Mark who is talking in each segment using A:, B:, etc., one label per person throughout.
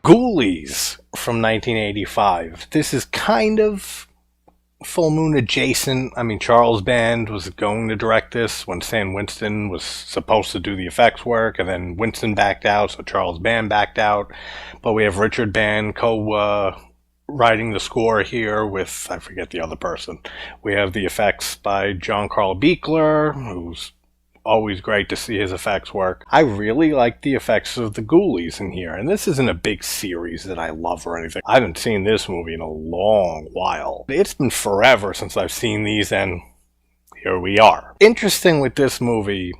A: Ghoulies from 1985. This is kind of Full Moon adjacent. I mean, Charles Band was going to direct this when Stan Winston was supposed to do the effects work, and then Winston backed out, so Charles Band backed out. But we have Richard Band writing the score here with, I forget the other person. We have the effects by John Carl Buechler, who's always great to see his effects work. I really like the effects of the Ghoulies in here, and this isn't a big series that I love or anything. I haven't seen this movie in a long while. It's been forever since I've seen these, and here we are. Interesting with this movie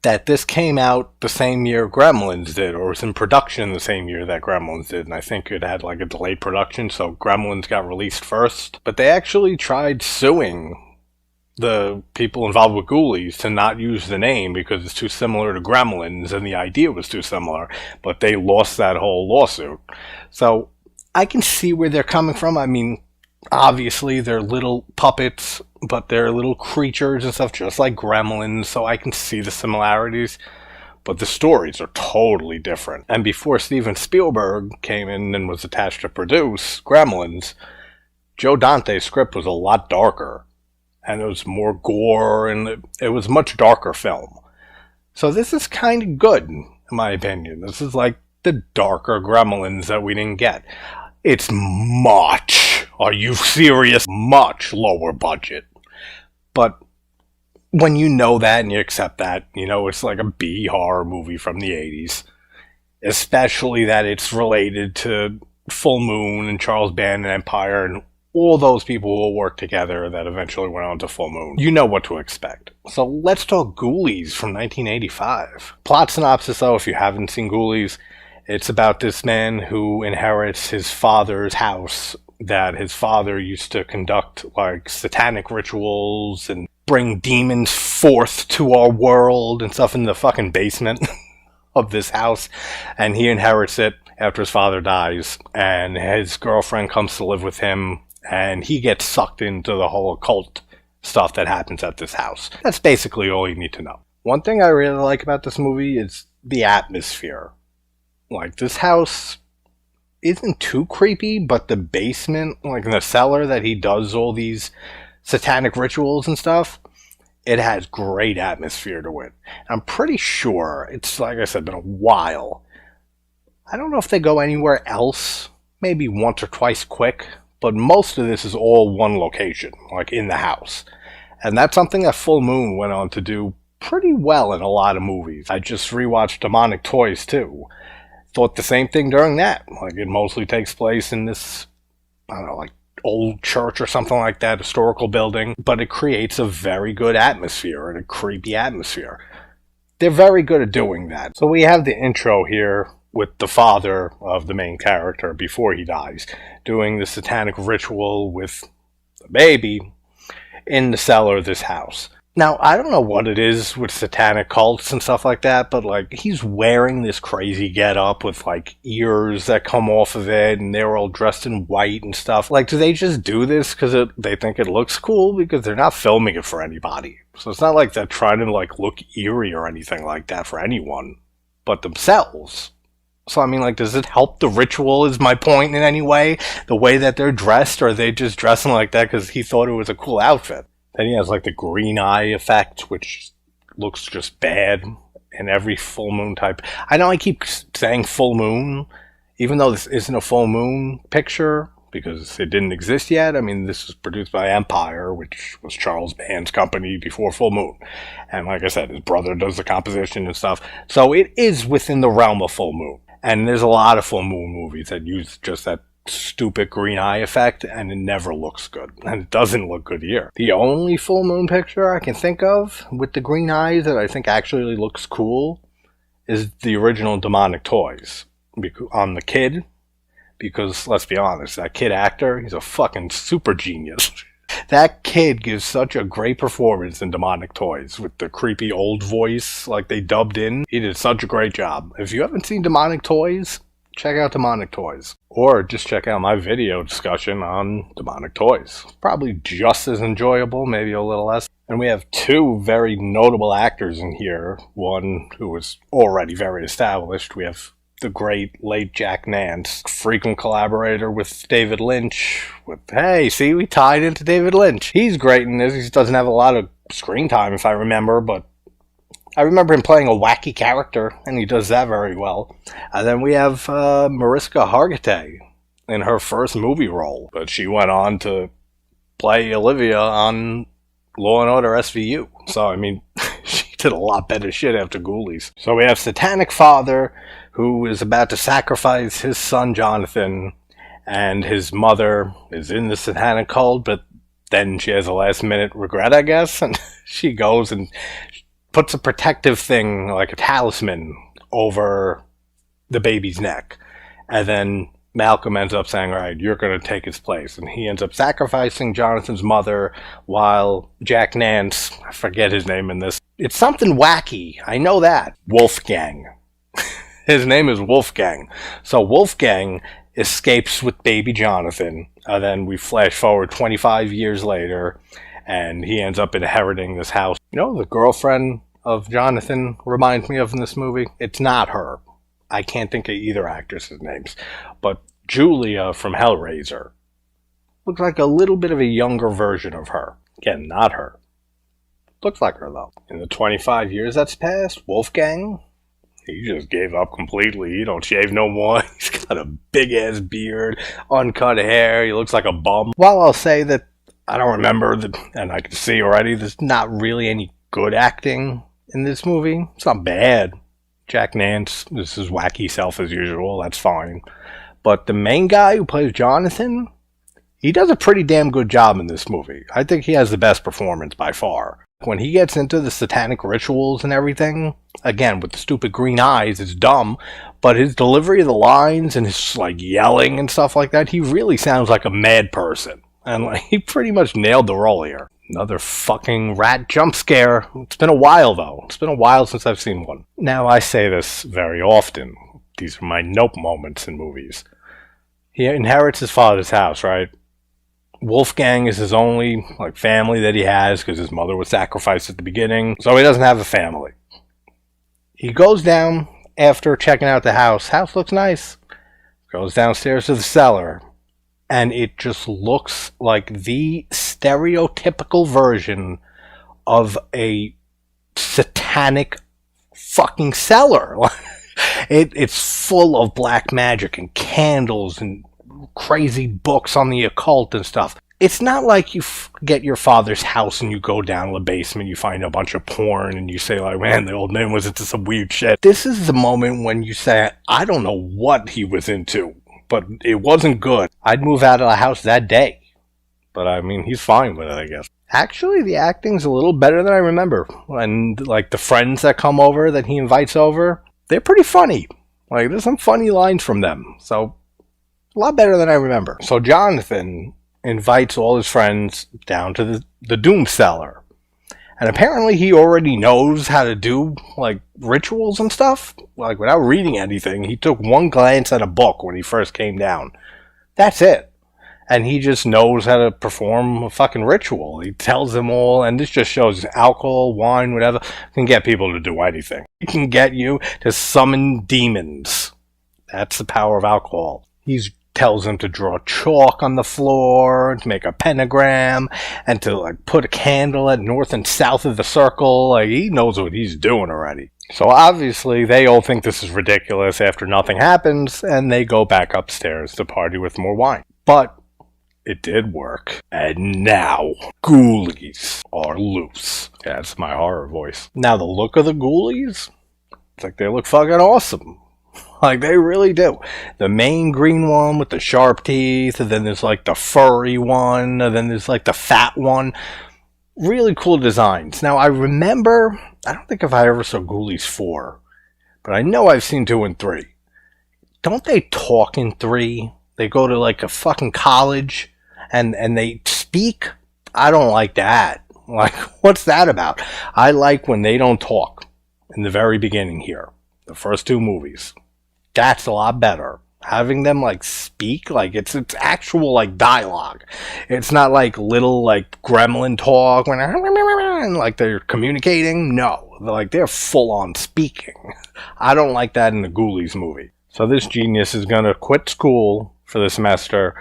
A: that this came out the same year Gremlins did, or was in production the same year that Gremlins did, and I think it had like a delayed production, so Gremlins got released first. But they actually tried suing the people involved with Ghoulies to not use the name because it's too similar to Gremlins and the idea was too similar, but they lost that whole lawsuit. So I can see where they're coming from. I mean, obviously they're little puppets, but they're little creatures and stuff just like Gremlins, so I can see the similarities, but the stories are totally different. And before Steven Spielberg came in and was attached to produce Gremlins, Joe Dante's script was a lot darker. And it was more gore, and it was much darker film. So this is kind of good, in my opinion. This is like the darker Gremlins that we didn't get. It's much, are you serious? Much lower budget. But when you know that and you accept that, you know it's like a B horror movie from the 80s. Especially that it's related to Full Moon and Charles Band and Empire and all those people who worked together that eventually went on to Full Moon. You know what to expect. So let's talk Ghoulies from 1985. Plot synopsis, though, if you haven't seen Ghoulies, it's about this man who inherits his father's house that his father used to conduct like satanic rituals and bring demons forth to our world and stuff in the fucking basement of this house. And he inherits it after his father dies, and his girlfriend comes to live with him, and he gets sucked into the whole occult stuff that happens at this house. That's basically all you need to know. One thing I really like about this movie is the atmosphere. Like, this house isn't too creepy, but the basement, like in the cellar that he does all these satanic rituals and stuff, it has great atmosphere to it. I'm pretty sure, it's like I said, been a while. I don't know if they go anywhere else, maybe once or twice quick, but most of this is all one location, like in the house. And that's something that Full Moon went on to do pretty well in a lot of movies. I just rewatched Demonic Toys too. Thought the same thing during that. Like, it mostly takes place in this, I don't know, like old church or something like that, historical building, but it creates a very good atmosphere and a creepy atmosphere. They're very good at doing that. So we have the intro here with the father of the main character before he dies, doing the satanic ritual with the baby in the cellar of this house. Now, I don't know what it is with satanic cults and stuff like that, but like, he's wearing this crazy getup with like ears that come off of it, and they're all dressed in white and stuff. Like, do they just do this because they think it looks cool? Because they're not filming it for anybody. So it's not like they're trying to like look eerie or anything like that for anyone but themselves. So, I mean, like, does it help the ritual is my point in any way? The way that they're dressed, or are they just dressing like that because he thought it was a cool outfit? Then he has, like, the green eye effect, which looks just bad in every Full Moon type. I know I keep saying Full Moon, even though this isn't a Full Moon picture, because it didn't exist yet. I mean, this was produced by Empire, which was Charles Band's company before Full Moon. And like I said, his brother does the composition and stuff. So it is within the realm of Full Moon. And there's a lot of Full Moon movies that use just that stupid green eye effect, and it never looks good. And it doesn't look good here. The only Full Moon picture I can think of with the green eyes that I think actually looks cool is the original Demonic Toys on the kid. Because, let's be honest, that kid actor, he's a fucking super genius. That kid gives such a great performance in Demonic Toys with the creepy old voice like they dubbed in. He did such a great job. If you haven't seen Demonic Toys, check out Demonic Toys. Or just check out my video discussion on Demonic Toys. Probably just as enjoyable, maybe a little less. And we have two very notable actors in here. One who was already very established. We have the great late Jack Nance, frequent collaborator with David Lynch. Hey, see, we tied into David Lynch. He's great in this. He doesn't have a lot of screen time, if I remember, but I remember him playing a wacky character, and he does that very well. And then we have Mariska Hargitay in her first movie role, but she went on to play Olivia on Law and Order SVU. So, I mean, she did a lot better shit after Ghoulies. So we have Satanic Father, who is about to sacrifice his son Jonathan, and his mother is in the satanic cult, but then she has a last-minute regret, I guess, and she goes and puts a protective thing, like a talisman, over the baby's neck. And then Malcolm ends up saying, all right, you're going to take his place. And he ends up sacrificing Jonathan's mother while Jack Nance, I forget his name in this, it's something wacky, I know that. Wolfgang. His name is Wolfgang. So Wolfgang escapes with baby Jonathan. And then we flash forward 25 years later, and he ends up inheriting this house. You know, the girlfriend of Jonathan reminds me of in this movie? It's not her. I can't think of either actress's names. But Julia from Hellraiser looks like a little bit of a younger version of her. Again, not her. Looks like her, though. In the 25 years that's passed, Wolfgang, he just gave up completely. He don't shave no more. He's got a big-ass beard, uncut hair. He looks like a bum. While I'll say that I don't remember, and I can see already, there's not really any good acting in this movie. It's not bad. Jack Nance is his wacky self as usual. That's fine. But the main guy who plays Jonathan, he does a pretty damn good job in this movie. I think he has the best performance by far. When he gets into the satanic rituals and everything, again, with the stupid green eyes, it's dumb, but his delivery of the lines and his, like, yelling and stuff like that, he really sounds like a mad person. And, like, he pretty much nailed the role here. Another fucking rat jump scare. It's been a while, though. It's been a while since I've seen one. Now, I say this very often. These are my nope moments in movies. He inherits his father's house, right? Wolfgang is his only family that he has because his mother was sacrificed at the beginning, so he doesn't have a family. He goes down after checking out the house. House looks nice. Goes downstairs to the cellar, and it just looks like the stereotypical version of a satanic fucking cellar. It's full of black magic and candles and crazy books on the occult and stuff. It's not like you get your father's house and you go down to the basement, you find a bunch of porn, and you say, like, man, the old man was into some weird shit. This is the moment when you say, I don't know what he was into, but it wasn't good. I'd move out of the house that day. But, I mean, he's fine with it, I guess. Actually, the acting's a little better than I remember. And, like, the friends that come over, that he invites over, they're pretty funny. Like, there's some funny lines from them. So, a lot better than I remember. So Jonathan invites all his friends down to the Doom Cellar. And apparently he already knows how to do, like, rituals and stuff. Like, without reading anything, he took one glance at a book when he first came down. That's it. And he just knows how to perform a fucking ritual. He tells them all, and this just shows alcohol, wine, whatever, can get people to do anything. It can get you to summon demons. That's the power of alcohol. He tells them to draw chalk on the floor, to make a pentagram, and to, like, put a candle at north and south of the circle. Like, he knows what he's doing already. So obviously they all think this is ridiculous after nothing happens, and they go back upstairs to party with more wine. But it did work. And now, ghoulies are loose. Yeah, that's my horror voice. Now, the look of the ghoulies, it's like they look fucking awesome. Like, they really do. The main green one with the sharp teeth, and then there's, like, the furry one, and then there's, like, the fat one. Really cool designs. Now, I remember, I don't think if I ever saw Ghoulies 4, but I know I've seen 2 and 3. Don't they talk in 3? They go to, like, a fucking college, and they speak? I don't like that. Like, what's that about? I like when they don't talk in the very beginning here. The first 2 movies. That's a lot better. Having them, like, speak, like, it's actual, like, dialogue. It's not, like, little, like, gremlin talk, and, like, they're communicating. No. They're full-on speaking. I don't like that in the Ghoulies movie. So this genius is going to quit school for the semester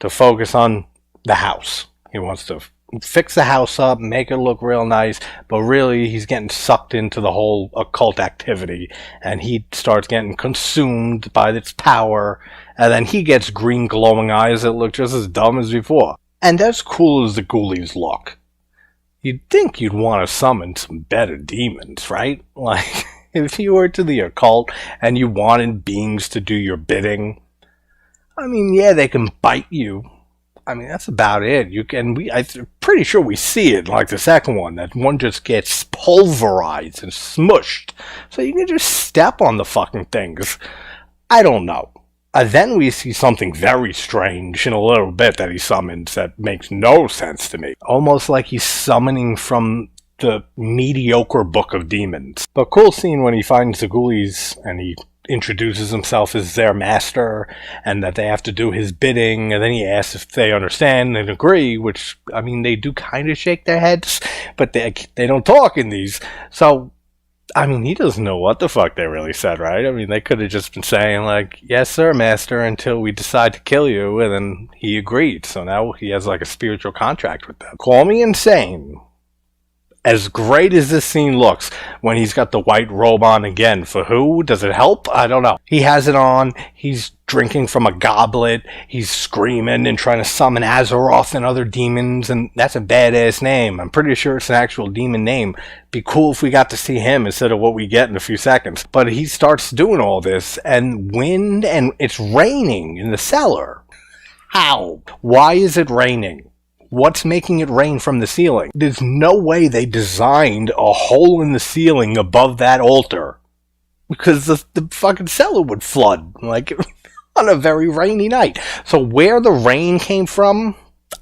A: to focus on the house. He wants to fix the house up, make it look real nice, but really he's getting sucked into the whole occult activity, and he starts getting consumed by its power, and then he gets green glowing eyes that look just as dumb as before. And as cool as the Ghoulies look, you'd think you'd want to summon some better demons, right? Like, if you were to the occult and you wanted beings to do your bidding, I mean, yeah, they can bite you. I mean, that's about it. I'm pretty sure we see it, like the second one, that one just gets pulverized and smushed. So you can just step on the fucking things. I don't know. Then we see something very strange in a little bit that he summons that makes no sense to me. Almost like he's summoning from the mediocre Book of Demons. But cool scene when he finds the Ghoulies and he introduces himself as their master and that they have to do his bidding, and then he asks if they understand and agree, which, I mean, they do kind of shake their heads, but they don't talk in these. So, I mean, he doesn't know what the fuck they really said, right? I mean, they could have just been saying, like, yes, sir, master, until we decide to kill you, and then he agreed. So now he has, like, a spiritual contract with them. Call me insane. As great as this scene looks, when he's got the white robe on again, for who? Does it help? I don't know. He has it on, he's drinking from a goblet, he's screaming and trying to summon Azeroth and other demons, and that's a badass name. I'm pretty sure it's an actual demon name. Be cool if we got to see him instead of what we get in a few seconds. But he starts doing all this, and wind, and it's raining in the cellar. How? Why is it raining? What's making it rain from the ceiling? There's no way they designed a hole in the ceiling above that altar, because the fucking cellar would flood, like, on a very rainy night. So where the rain came from,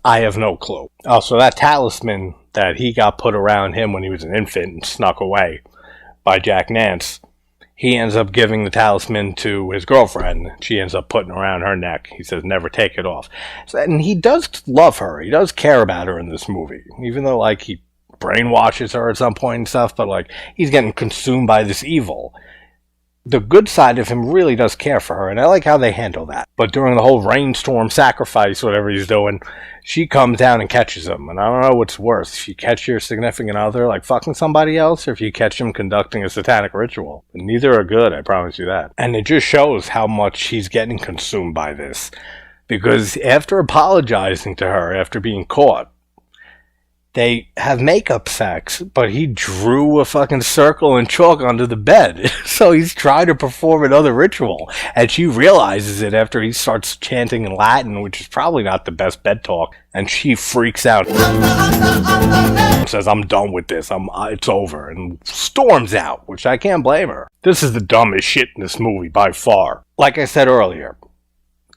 A: I have no clue. Oh, so that talisman that he got put around him when he was an infant and snuck away by Jack Nance, he ends up giving the talisman to his girlfriend. She ends up putting it around her neck. He says, never take it off. So, and he does love her. He does care about her in this movie. Even though, like, he brainwashes her at some point and stuff, but, like, he's getting consumed by this evil. The good side of him really does care for her, and I like how they handle that. But during the whole rainstorm sacrifice, whatever he's doing, she comes down and catches him. And I don't know what's worse, if you catch your significant other, like, fucking somebody else, or if you catch him conducting a satanic ritual. And neither are good, I promise you that. And it just shows how much he's getting consumed by this. Because after apologizing to her, after being caught, they have makeup sex, but he drew a fucking circle and chalk onto the bed. So he's trying to perform another ritual. And she realizes it after he starts chanting in Latin, which is probably not the best bed talk. And she freaks out. Says, I'm done with this. It's over. And storms out, which I can't blame her. This is the dumbest shit in this movie by far. Like I said earlier,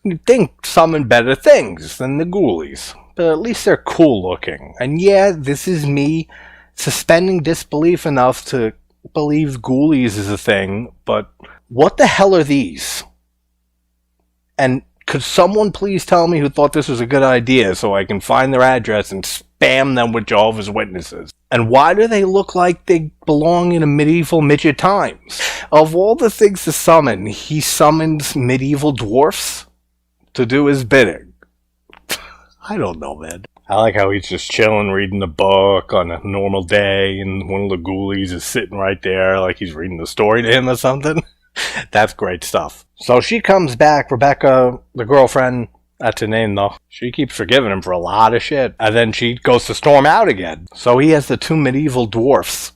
A: you'd think summon better things than the Ghoulies. But at least they're cool looking. And yeah, this is me suspending disbelief enough to believe Ghoulies is a thing, but what the hell are these? And could someone please tell me who thought this was a good idea so I can find their address and spam them with Jehovah's Witnesses? And why do they look like they belong in a medieval midget times? Of all the things to summon, he summons medieval dwarfs to do his bidding. I don't know, man. I like how he's just chilling, reading a book on a normal day, and one of the Ghoulies is sitting right there like he's reading the story to him or something. That's great stuff. So she comes back, Rebecca, the girlfriend, that's her name though. She keeps forgiving him for a lot of shit. And then she goes to storm out again. So he has the two medieval dwarfs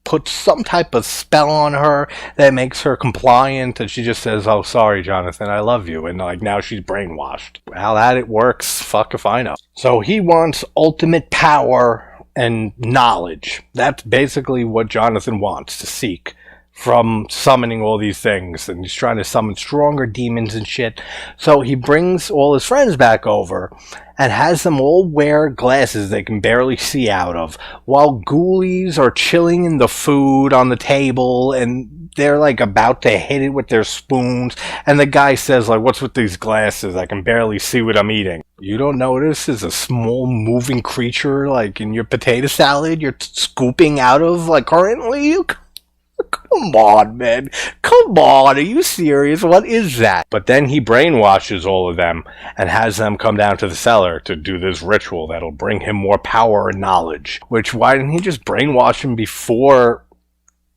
A: put some type of spell on her that makes her compliant, and she just says, oh, sorry, Jonathan, I love you. And, like, now she's brainwashed. How that it works, fuck if I know. So he wants ultimate power and knowledge. That's basically what Jonathan wants to seek from summoning all these things, and he's trying to summon stronger demons and shit. So he brings all his friends back over and has them all wear glasses they can barely see out of, while Ghoulies are chilling in the food on the table, and they're like about to hit it with their spoons, and the guy says, like, what's with these glasses? I can barely see what I'm eating. You don't notice there's a small moving creature like in your potato salad you're scooping out of, like, currently? Come Come on, man. Come on. Are you serious? What is that? But then he brainwashes all of them and has them come down to the cellar to do this ritual that'll bring him more power and knowledge. Which, why didn't he just brainwash him before?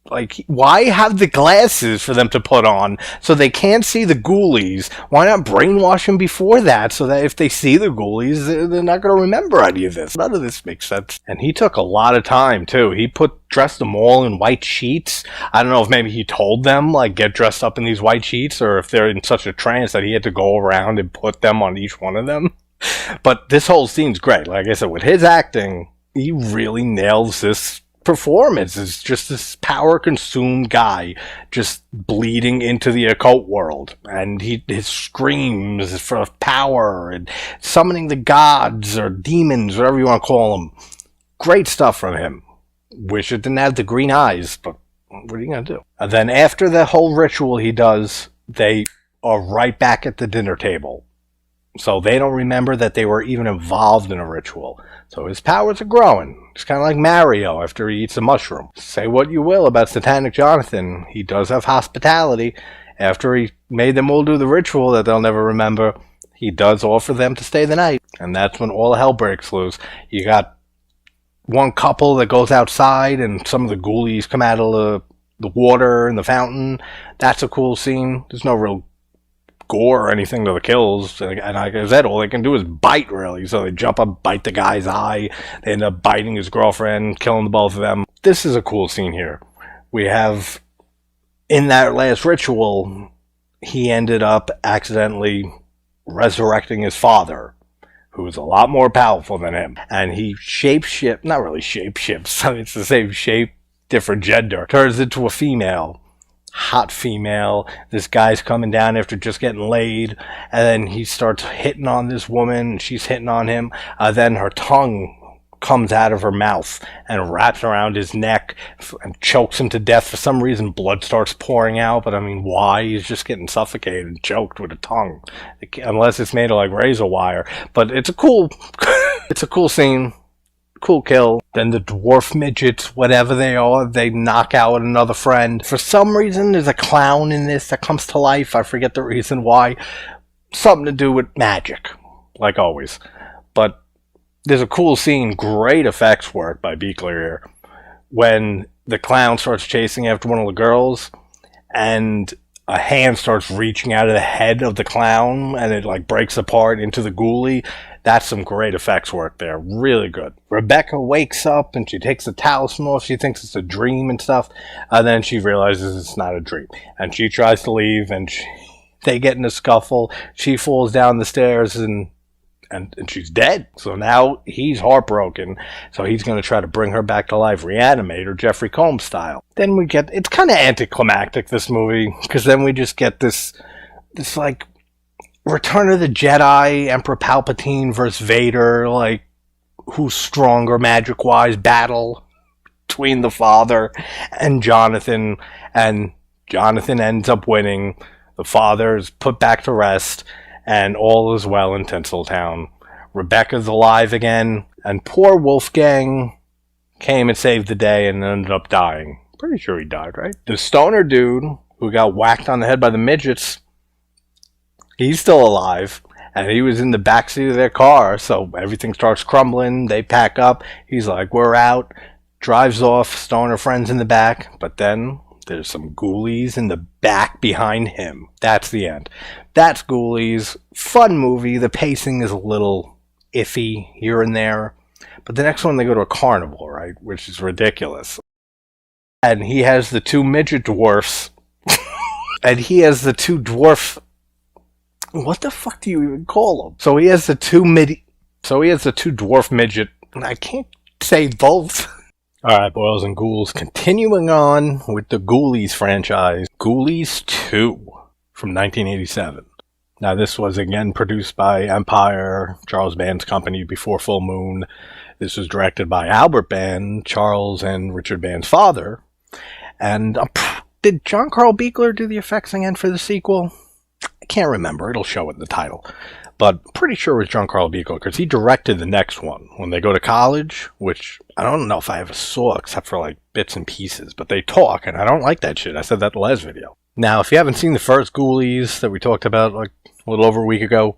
A: Like, why have the glasses for them to put on so they can't see the ghoulies? Why not brainwash them before that so that if they see the ghoulies, they're not going to remember any of this? None of this makes sense. And he took a lot of time, too. He dressed them all in white sheets. I don't know if maybe he told them, like, get dressed up in these white sheets, or if they're in such a trance that he had to go around and put them on each one of them. But this whole scene's great. Like I said, with his acting, he really nails this performance. Is just this power consumed guy just bleeding into the occult world, and his screams for power and summoning the gods or demons, whatever you want to call them. Great stuff from him. Wish it didn't have the green eyes, but what are you gonna do? And then after the whole ritual he does, they are right back at the dinner table. So they don't remember that they were even involved in a ritual. So his powers are growing. It's kind of like Mario after he eats a mushroom. Say what you will about Satanic Jonathan, he does have hospitality. After he made them all do the ritual that they'll never remember, he does offer them to stay the night. And that's when all hell breaks loose. You got one couple that goes outside and some of the ghoulies come out of the water in the fountain. That's a cool scene. There's no real gore or anything to the kills, and like I said, all they can do is bite, really. So they jump up, bite the guy's eye, they end up biting his girlfriend, killing the both of them. This is a cool scene here. We have, in that last ritual, he ended up accidentally resurrecting his father, who was a lot more powerful than him, and he shapeshifts, not really shapeshifts, I mean, it's the same shape, different gender, turns into a female. Hot female. This guy's coming down after just getting laid, and then he starts hitting on this woman, and she's hitting on him. Then her tongue comes out of her mouth and wraps around his neck and chokes him to death. For some reason, blood starts pouring out, but I mean, why? He's just getting suffocated and choked with a tongue, unless it's made of like razor wire. But it's a cool it's a cool scene. Cool kill. Then the dwarf midgets, whatever they are, they knock out another friend. For some reason, there's a clown in this that comes to life. I forget the reason why. Something to do with magic, like always. But there's a cool scene, great effects work by Beekler here, when the clown starts chasing after one of the girls, and a hand starts reaching out of the head of the clown, and it like breaks apart into the ghoulie. That's some great effects work there. Really good. Rebecca wakes up and she takes the talisman off. She thinks it's a dream and stuff. And then she realizes it's not a dream. And she tries to leave, and they get in a scuffle. She falls down the stairs and she's dead. So now he's heartbroken. So he's going to try to bring her back to life, reanimate her Jeffrey Combs style. Then we get, it's kind of anticlimactic, this movie, because then we just get this like Return of the Jedi, Emperor Palpatine versus Vader, like who's stronger magic-wise battle between the father and Jonathan ends up winning. The father is put back to rest, and all is well in Tinseltown. Rebecca's alive again, and poor Wolfgang came and saved the day and ended up dying. Pretty sure he died, right? The stoner dude who got whacked on the head by the midgets, he's still alive, and he was in the backseat of their car, so everything starts crumbling. They pack up. He's like, we're out. Drives off, stoner friends in the back, but then there's some ghoulies in the back behind him. That's the end. That's Ghoulies. Fun movie. The pacing is a little iffy here and there, but the next one they go to a carnival, right, which is ridiculous. And he has the two midget dwarfs, and he has the two dwarf... What the fuck do you even call them? So he has the two dwarf midget. I can't say both. Alright, boys and ghouls, continuing on with the Ghoulies franchise. Ghoulies II from 1987. Now this was again produced by Empire, Charles Band's company before Full Moon. This was directed by Albert Band, Charles and Richard Band's father. And did John Carl Beekler do the effects again for the sequel? I can't remember. It'll show it in the title. but pretty sure it was John Carl Bico because he directed the next one when they go to college, which I don't know if I ever saw except for like bits and pieces, but they talk and I don't like that shit. I said that in the last video. Now, if you haven't seen the first Ghoulies that we talked about like a little over a week ago,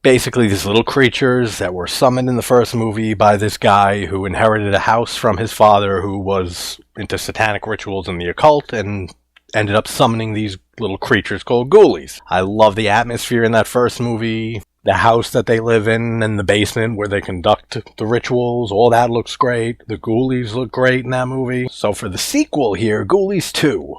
A: basically these little creatures that were summoned in the first movie by this guy who inherited a house from his father who was into satanic rituals and the occult and ended up summoning these little creatures called Ghoulies. I love the atmosphere in that first movie. The house that they live in and the basement where they conduct the rituals, all that looks great. The Ghoulies look great in that movie. So for the sequel here, Ghoulies II,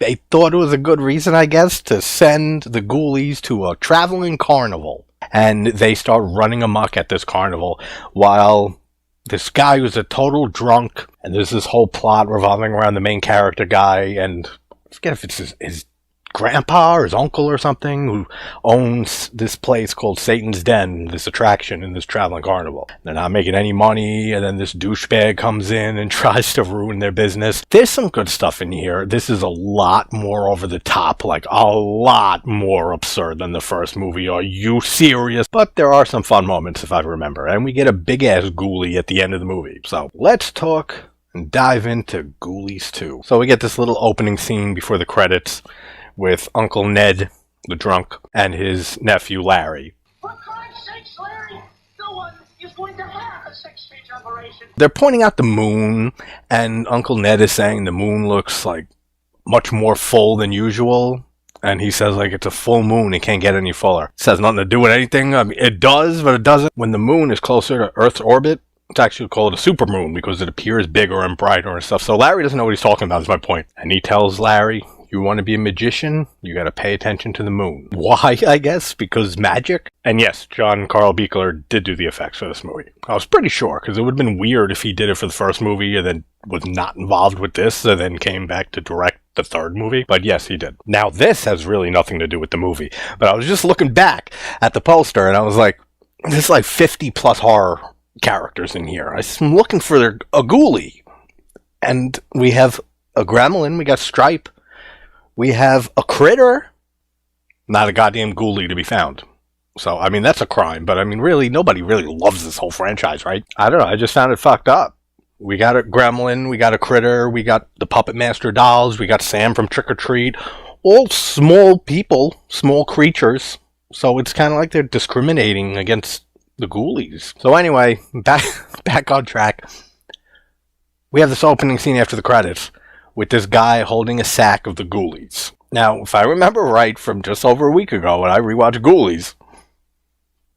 A: they thought it was a good reason, I guess, to send the Ghoulies to a traveling carnival. And they start running amok at this carnival while this guy who's a total drunk, and there's this whole plot revolving around the main character guy, and I forget if it's his grandpa or his uncle or something, who owns this place called Satan's Den, this attraction in this traveling carnival. They're not making any money, and then this douchebag comes in and tries to ruin their business. There's some good stuff in here. This is a lot more over the top, like a lot more absurd than the first movie. Are you serious? But there are some fun moments, if I remember, and we get a big-ass ghoulie at the end of the movie. So let's talk and dive into Ghoulies 2. So we get this little opening scene before the credits with Uncle Ned, the drunk, and his nephew Larry.
B: For Christ's sakes, Larry, no one is going to have a six-stage operation.
A: They're pointing out the moon, and Uncle Ned is saying the moon looks like much more full than usual. And he says like it's a full moon, it can't get any fuller. It has nothing to do with anything. I mean, it does, but it doesn't. When the moon is closer to Earth's orbit, it's actually called a supermoon because it appears bigger and brighter and stuff. So Larry doesn't know what he's talking about, is my point. And he tells Larry, you want to be a magician, you got to pay attention to the moon. Why, I guess? Because magic? And yes, John Carl Bickler did do the effects for this movie. I was pretty sure, because it would have been weird if he did it for the first movie and then was not involved with this and then came back to direct the third movie. But yes, he did. Now, this has really nothing to do with the movie. But I was just looking back at the poster and I was like, there's like 50 plus horror characters in here. I'm looking for a ghoulie. And we have a gremlin, we got Stripe. We have a critter, not a goddamn ghoulie to be found. So, I mean, that's a crime. But, I mean, really, nobody really loves this whole franchise, right? I don't know. I just found it fucked up. We got a gremlin. We got a critter. We got the Puppet Master dolls. We got Sam from Trick or Treat. All small people, small creatures. So, it's kind of like they're discriminating against the ghoulies. So, anyway, back on track. We have this opening scene after the credits with this guy holding a sack of the Ghoulies. Now, if I remember right from just over a week ago when I rewatched Ghoulies,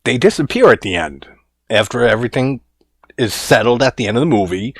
A: they disappear at the end. After everything is settled at the end of the movie,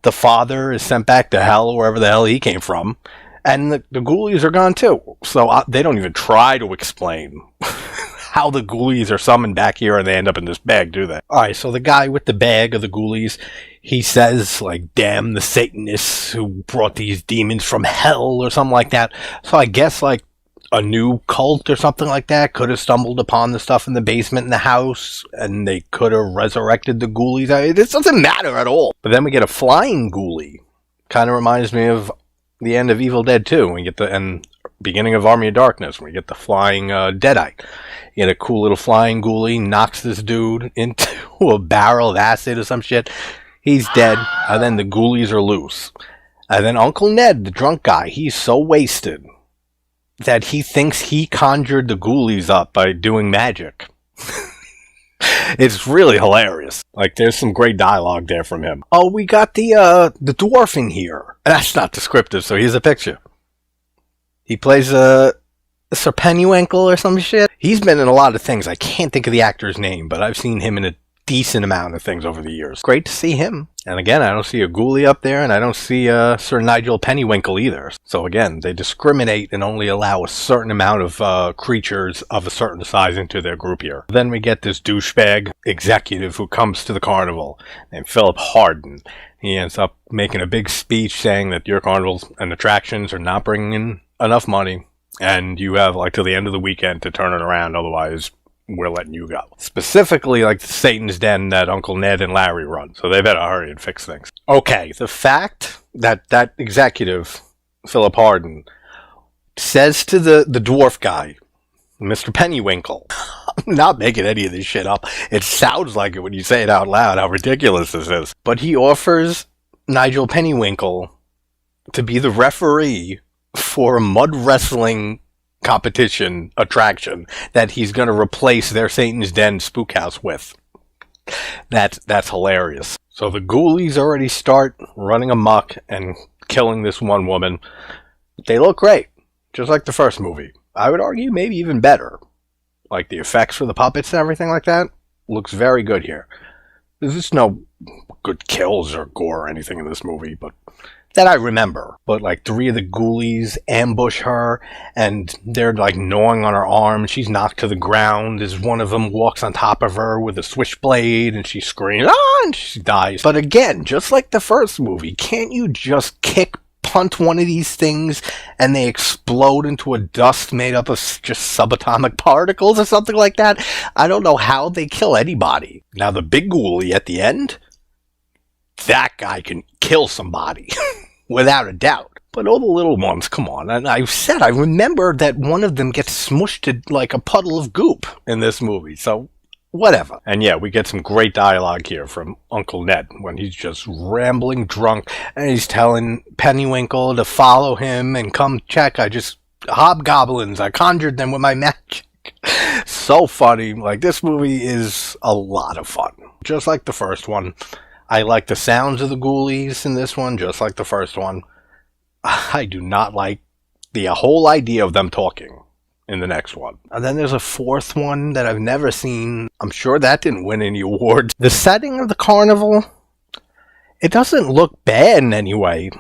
A: the father is sent back to hell, wherever the hell he came from, and the Ghoulies are gone too. So they don't even try to explain how the Ghoulies are summoned back here and they end up in this bag, do they? Alright, so the guy with the bag of the Ghoulies, he says, like, damn the Satanists who brought these demons from hell or something like that. So I guess, like, a new cult or something like that could have stumbled upon the stuff in the basement in the house and they could have resurrected the Ghoulies. This doesn't matter at all. But then we get a flying ghoulie. Kind of reminds me of the end of Evil Dead 2. We get the beginning of Army of Darkness. We get the flying Deadeye. You get a cool little flying ghoulie, knocks this dude into a barrel of acid or some shit. He's dead, and then the Ghoulies are loose. And then Uncle Ned, the drunk guy, he's so wasted that he thinks he conjured the Ghoulies up by doing magic. It's really hilarious. Like, there's some great dialogue there from him. Oh, we got the dwarf in here. That's not descriptive, so here's a picture. He plays a Sir Pennywinkle or some shit. He's been in a lot of things. I can't think of the actor's name, but I've seen him in a decent amount of things over the years. Great to see him. And again, I don't see a ghoulie up there, and I don't see Sir Nigel Pennywinkle either. So again, they discriminate and only allow a certain amount of creatures of a certain size into their group here. Then we get this douchebag executive who comes to the carnival, named Philip Harden. He ends up making a big speech saying that your carnivals and attractions are not bringing in enough money, and you have like till the end of the weekend to turn it around, otherwise we're letting you go. Specifically, like the Satan's Den that Uncle Ned and Larry run. So they better hurry and fix things. Okay, the fact that that executive, Philip Harden, says to the dwarf guy, Mr. Pennywinkle. I'm not making any of this shit up. It sounds like it when you say it out loud, how ridiculous this is. But he offers Nigel Pennywinkle to be the referee for a mud wrestling competition attraction that he's going to replace their Satan's Den spook house with. That's hilarious. So the ghoulies already start running amok and killing this one woman. They look great, just like the first movie. I would argue maybe even better. Like the effects for the puppets and everything like that looks very good here. There's just no good kills or gore or anything in this movie, but that I remember. But like 3 of the ghoulies ambush her and they're like gnawing on her arm. She's knocked to the ground as one of them walks on top of her with a switchblade and she screams, ah, and she dies. But again, just like the first movie, can't you just punt one of these things and they explode into a dust made up of just subatomic particles or something like that? I don't know how they kill anybody. Now the big ghoulie at the end, that guy can kill somebody without a doubt. But all the little ones, come on. And I remember that one of them gets smushed to like a puddle of goop in this movie. So whatever. And yeah, we get some great dialogue here from Uncle Ned when he's just rambling drunk and he's telling Pennywinkle to follow him and come check. Hobgoblins, I conjured them with my magic. So funny. Like, this movie is a lot of fun. Just like the first one. I like the sounds of the ghoulies in this one, just like the first one. I do not like the whole idea of them talking in the next one. And then there's a 4th one that I've never seen. I'm sure that didn't win any awards. The setting of the carnival, it doesn't look bad in any way.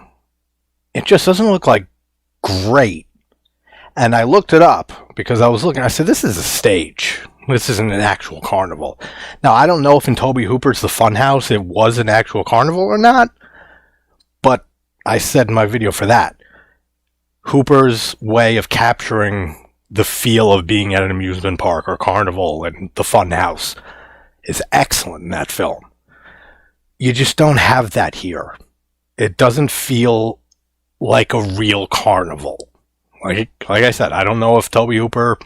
A: It just doesn't look like great. And I looked it up because I was looking. I said, this is a stage. This isn't an actual carnival. Now, I don't know if in Tobe Hooper's The Funhouse it was an actual carnival or not. But I said in my video for that, Hooper's way of capturing the feel of being at an amusement park or carnival and the Funhouse is excellent in that film. You just don't have that here. It doesn't feel like a real carnival. Like I said, I don't know if Tobe Hooper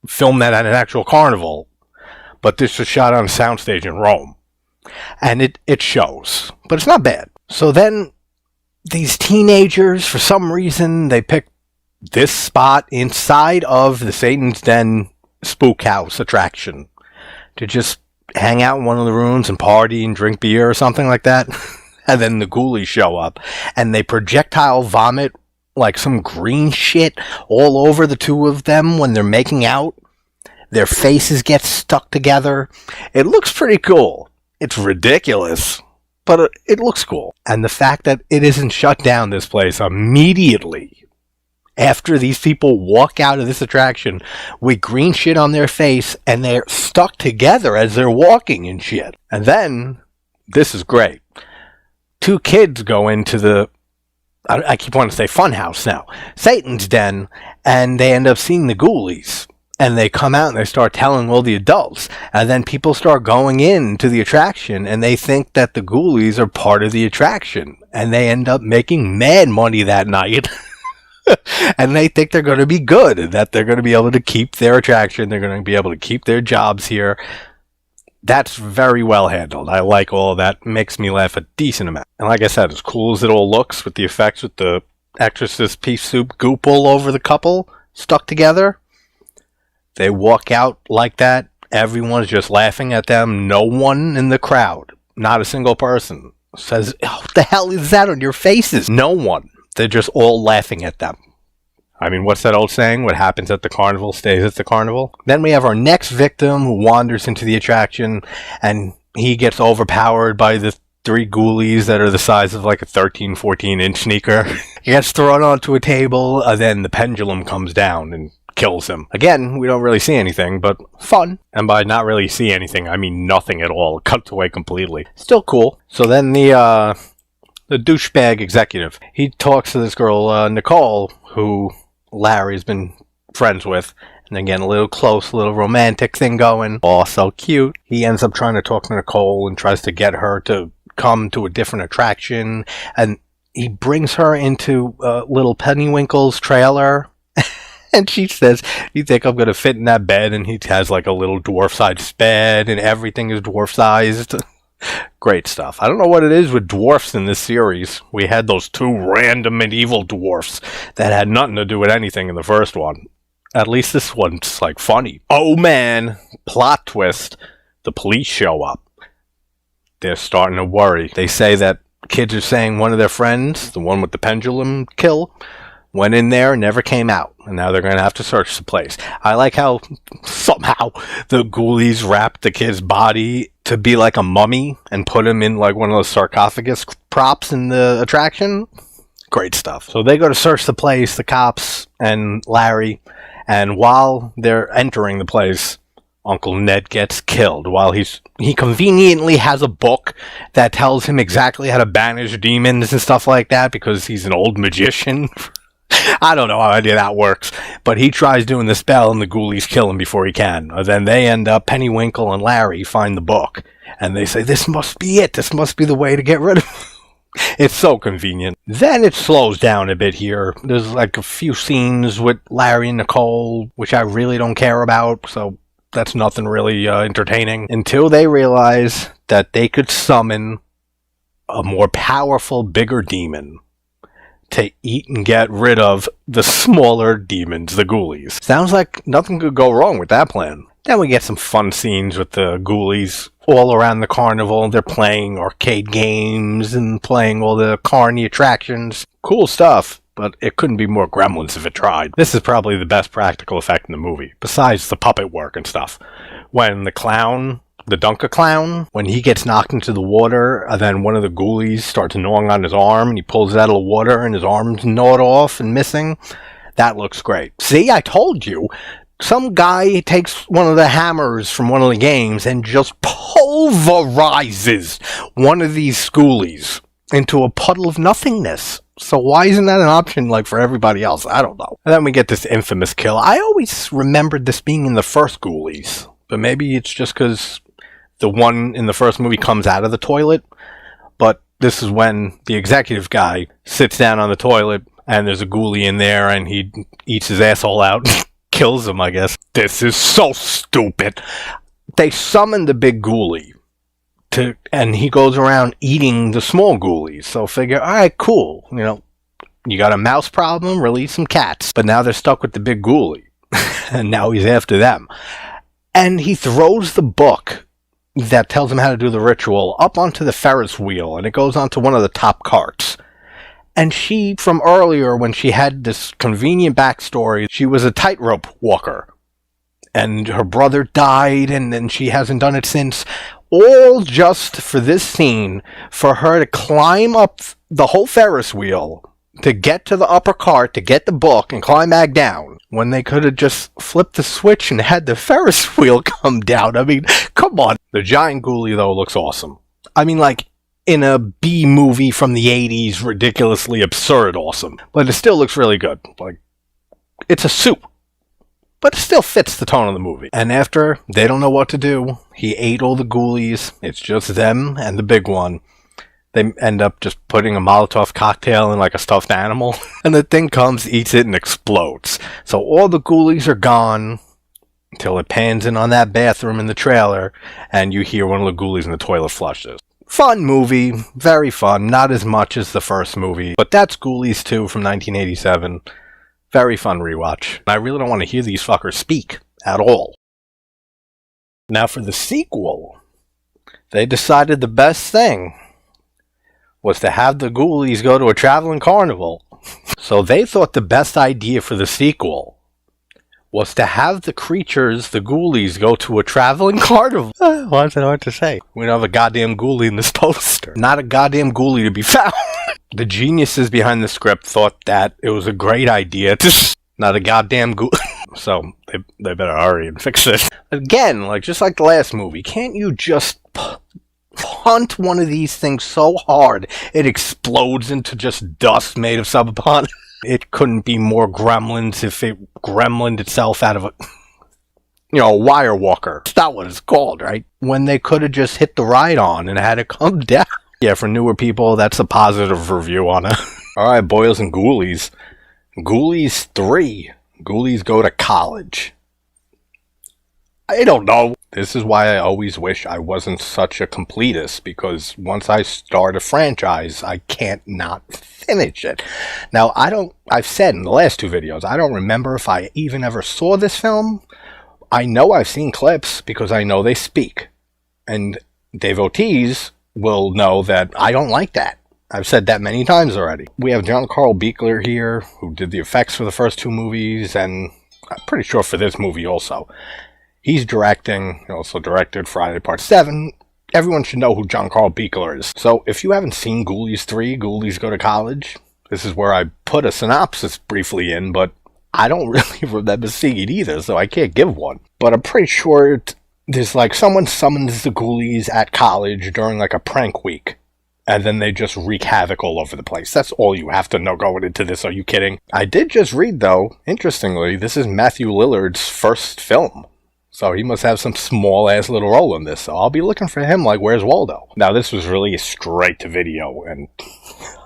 A: filmed that at an actual carnival, but this was shot on a soundstage in Rome. And it shows. But it's not bad. So then, these teenagers, for some reason, they picked this spot inside of the Satan's Den spook house attraction to just hang out in one of the rooms and party and drink beer or something like that. And then the ghoulies show up and they projectile vomit like some green shit all over the 2 of them when they're making out. Their faces get stuck together. It looks pretty cool. It's ridiculous, but it looks cool. And the fact that it isn't shut down, this place, immediately after these people walk out of this attraction with green shit on their face and they're stuck together as they're walking and shit. And then, this is great. 2 kids go into the, I keep wanting to say Funhouse now, Satan's Den, and they end up seeing the ghoulies. And they come out and they start telling all the adults. And then people start going into the attraction and they think that the ghoulies are part of the attraction. And they end up making mad money that night. And they think they're going to be good. That they're going to be able to keep their attraction. They're going to be able to keep their jobs here. That's very well handled. I like all of that. It makes me laugh a decent amount. And like I said, as cool as it all looks with the effects with the Exorcist pea soup goop all over the couple stuck together. They walk out like that. Everyone's just laughing at them. No one in the crowd, not a single person, says, oh, what the hell is that on your faces? No one. They're just all laughing at them. I mean, what's that old saying? What happens at the carnival stays at the carnival. Then we have our next victim who wanders into the attraction and he gets overpowered by the 3 ghoulies that are the size of like a 13, 14-inch sneaker. He gets thrown onto a table and then the pendulum comes down and kills him. Again, we don't really see anything, but fun. And by not really see anything, I mean nothing at all. It cuts away completely. Still cool. So then the douchebag executive, he talks to this girl, Nicole, who Larry's been friends with. And again, a little close, a little romantic thing going. Oh, so cute. He ends up trying to talk to Nicole and tries to get her to come to a different attraction. And he brings her into little Pennywinkle's trailer. And she says, "You think I'm going to fit in that bed?" And he has like a little dwarf-sized bed, and everything is dwarf-sized. Great stuff. I don't know what it is with dwarfs in this series. We had those two random medieval dwarfs that had nothing to do with anything in the first one. At least this one's like funny. Oh man, plot twist. The police show up. They're starting to worry. They say that kids are saying one of their friends, the one with the pendulum kill, went in there and never came out. And now they're going to have to search the place. I like how somehow the ghoulies wrapped the kid's body to be like a mummy and put him in like one of those sarcophagus props in the attraction. Great stuff. So they go to search the place, the cops and Larry. And while they're entering the place, Uncle Ned gets killed while he conveniently has a book that tells him exactly how to banish demons and stuff like that because he's an old magician. I don't know how that works, but he tries doing the spell and the ghoulies kill him before he can. Then they end up, Pennywinkle and Larry find the book and they say, "This must be it. This must be the way to get rid of him." It's so convenient. Then it slows down a bit here. There's like a few scenes with Larry and Nicole, which I really don't care about, so that's nothing really entertaining. Until they realize that they could summon a more powerful, bigger demon to eat and get rid of the smaller demons, the ghoulies. Sounds like nothing could go wrong with that plan. Then we get some fun scenes with the ghoulies all around the carnival. They're playing arcade games and playing all the carny attractions. Cool stuff, but it couldn't be more Gremlins if it tried. This is probably the best practical effect in the movie, besides the puppet work and stuff. When the clown, the Dunker clown, when he gets knocked into the water, and then one of the ghoulies starts gnawing on his arm, and he pulls it out of the water, and his arm's gnawed off and missing. That looks great. See, I told you. Some guy takes one of the hammers from one of the games and just pulverizes one of these ghoulies into a puddle of nothingness. So why isn't that an option like for everybody else? I don't know. And then we get this infamous kill. I always remembered this being in the first Ghoulies, but maybe it's just because the one in the first movie comes out of the toilet. But this is when the executive guy sits down on the toilet and there's a ghoulie in there and he eats his asshole out. Kills him, I guess. This is so stupid. They summon the big ghoulie and he goes around eating the small ghoulies. So figure, alright, cool. You know, you got a mouse problem, release some cats. But now they're stuck with the big ghoulie. And now he's after them. And he throws the book that tells him how to do the ritual up onto the Ferris wheel. And it goes onto one of the top carts. And she, from earlier, when she had this convenient backstory, she was a tightrope walker. And her brother died, and then she hasn't done it since. All just for this scene, for her to climb up the whole Ferris wheel, to get to the upper cart, to get the book, and climb back down. When they could have just flipped the switch and had the Ferris wheel come down. I mean, come on. The giant ghoulie, though, looks awesome. I mean, like, in a B movie from the 80s, ridiculously absurd awesome. But it still looks really good. Like, it's a suit. But it still fits the tone of the movie. And after they don't know what to do, he ate all the ghoulies. It's just them and the big one. They end up just putting a Molotov cocktail in like a stuffed animal. And the thing comes, eats it, and explodes. So all the ghoulies are gone until it pans in on that bathroom in the trailer. And you hear one of the ghoulies in the toilet flushes. Fun movie, very fun, not as much as the first movie, but that's Ghoulies 2 from 1987. Very fun rewatch. I really don't want to hear these fuckers speak at all. Now for the sequel, they decided the best thing was to have the Ghoulies go to a traveling carnival. So they thought the best idea for the sequel was to have the creatures, the ghoulies, go to a traveling carnival. Why is it hard to say? We don't have a goddamn ghoulie in this poster. Not a goddamn ghoulie to be found. The geniuses behind the script thought that it was a great idea to not a goddamn ghoulie. So they better hurry and fix it. Again, like just like the last movie, can't you just punt one of these things so hard it explodes into just dust made of subapon? It couldn't be more Gremlins if it gremlined itself out of a, a wire walker. That's not what it's called, right? When they could have just hit the ride on and had it come down. Yeah, for newer people, that's a positive review on it. Alright, boys and ghoulies. Ghoulies 3. Ghoulies Go to College. I don't know. This is why I always wish I wasn't such a completist, because once I start a franchise, I can't not finish it. Now, I've said in the last two videos, I don't remember if I even ever saw this film. I know I've seen clips because I know they speak. And devotees will know that I don't like that. I've said that many times already. We have John Carl Buechler here, who did the effects for the first two movies, and I'm pretty sure for this movie also. He's directing, he also directed Friday Part 7. Everyone should know who John Carl Buechler is. So if you haven't seen Ghoulies 3, Ghoulies Go to College, this is where I put a synopsis briefly in, but I don't really remember seeing it either, so I can't give one. But I'm pretty sure there's like someone summons the Ghoulies at college during like a prank week, and then they just wreak havoc all over the place. That's all you have to know going into this. Are you kidding? I did just read, though, interestingly, this is Matthew Lillard's first film. So he must have some small-ass little role in this. So I'll be looking for him like, where's Waldo? Now, this was released straight to video, and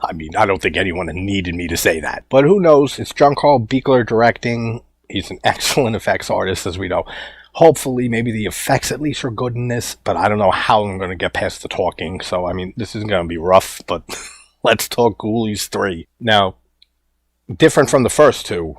A: I mean, I don't think anyone needed me to say that. But who knows? It's John Carl Buechler directing. He's an excellent effects artist, as we know. Hopefully, maybe the effects at least are good in this, but I don't know how I'm going to get past the talking. So, I mean, this is going to be rough, but let's talk Ghoulies 3. Now, different from the first two,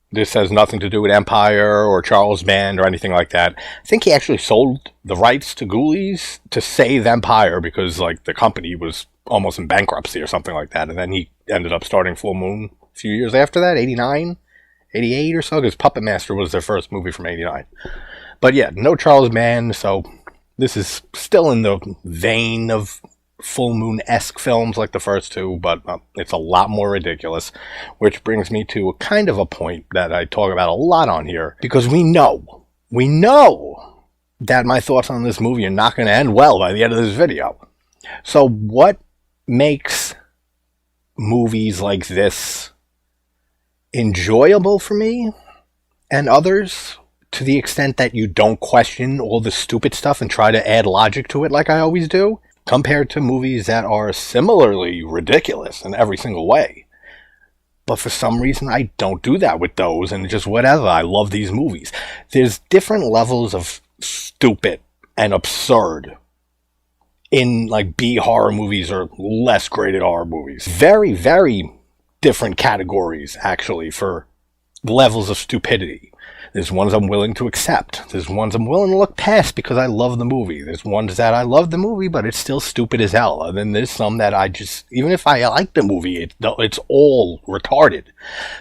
A: this has nothing to do with Empire or Charles Band or anything like that. I think he actually sold the rights to Ghoulies to save Empire because, like, the company was almost in bankruptcy or something like that. And then he ended up starting Full Moon a few years after that, 89, 88 or so, because Puppet Master was their first movie from 89. But yeah, no Charles Band, so this is still in the vein of Full Moon-esque films like the first two, but it's a lot more ridiculous, which brings me to a kind of a point that I talk about a lot on here, because we know that my thoughts on this movie are not going to end well by the end of this video. So what makes movies like this enjoyable for me and others, to the extent that you don't question all the stupid stuff and try to add logic to it like I always do, compared to movies that are similarly ridiculous in every single way? But for some reason, I don't do that with those, and just whatever. I love these movies. There's different levels of stupid and absurd in like B horror movies or less graded horror movies. Very, very different categories, actually, for levels of stupidity. There's ones I'm willing to accept. There's ones I'm willing to look past because I love the movie. There's ones that I love the movie, but it's still stupid as hell. And then there's some that I just, even if I like the movie, it's all retarded.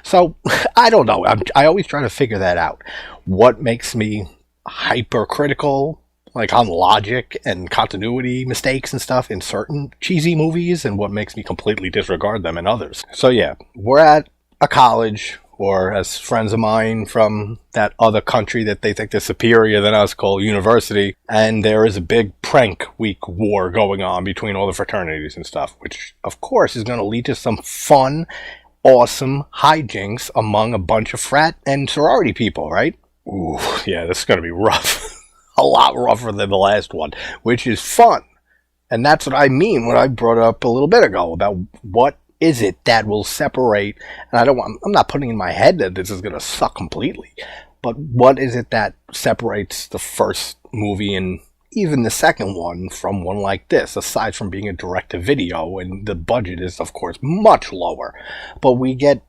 A: So, I don't know. I always try to figure that out. What makes me hypercritical, like on logic and continuity mistakes and stuff in certain cheesy movies, and what makes me completely disregard them in others. So yeah, we're at a college, or as friends of mine from that other country that they think they're superior than us call university, and there is a big prank week war going on between all the fraternities and stuff, which of course is going to lead to some fun, awesome hijinks among a bunch of frat and sorority people, right? Ooh, yeah, this is going to be rough. A lot rougher than the last one, which is fun. And that's what I mean when I brought up a little bit ago about what is it that will separate, and I'm not putting in my head that this is going to suck completely, but what is it that separates the first movie and even the second one from one like this, aside from being a direct-to-video, and the budget is, of course, much lower. But we get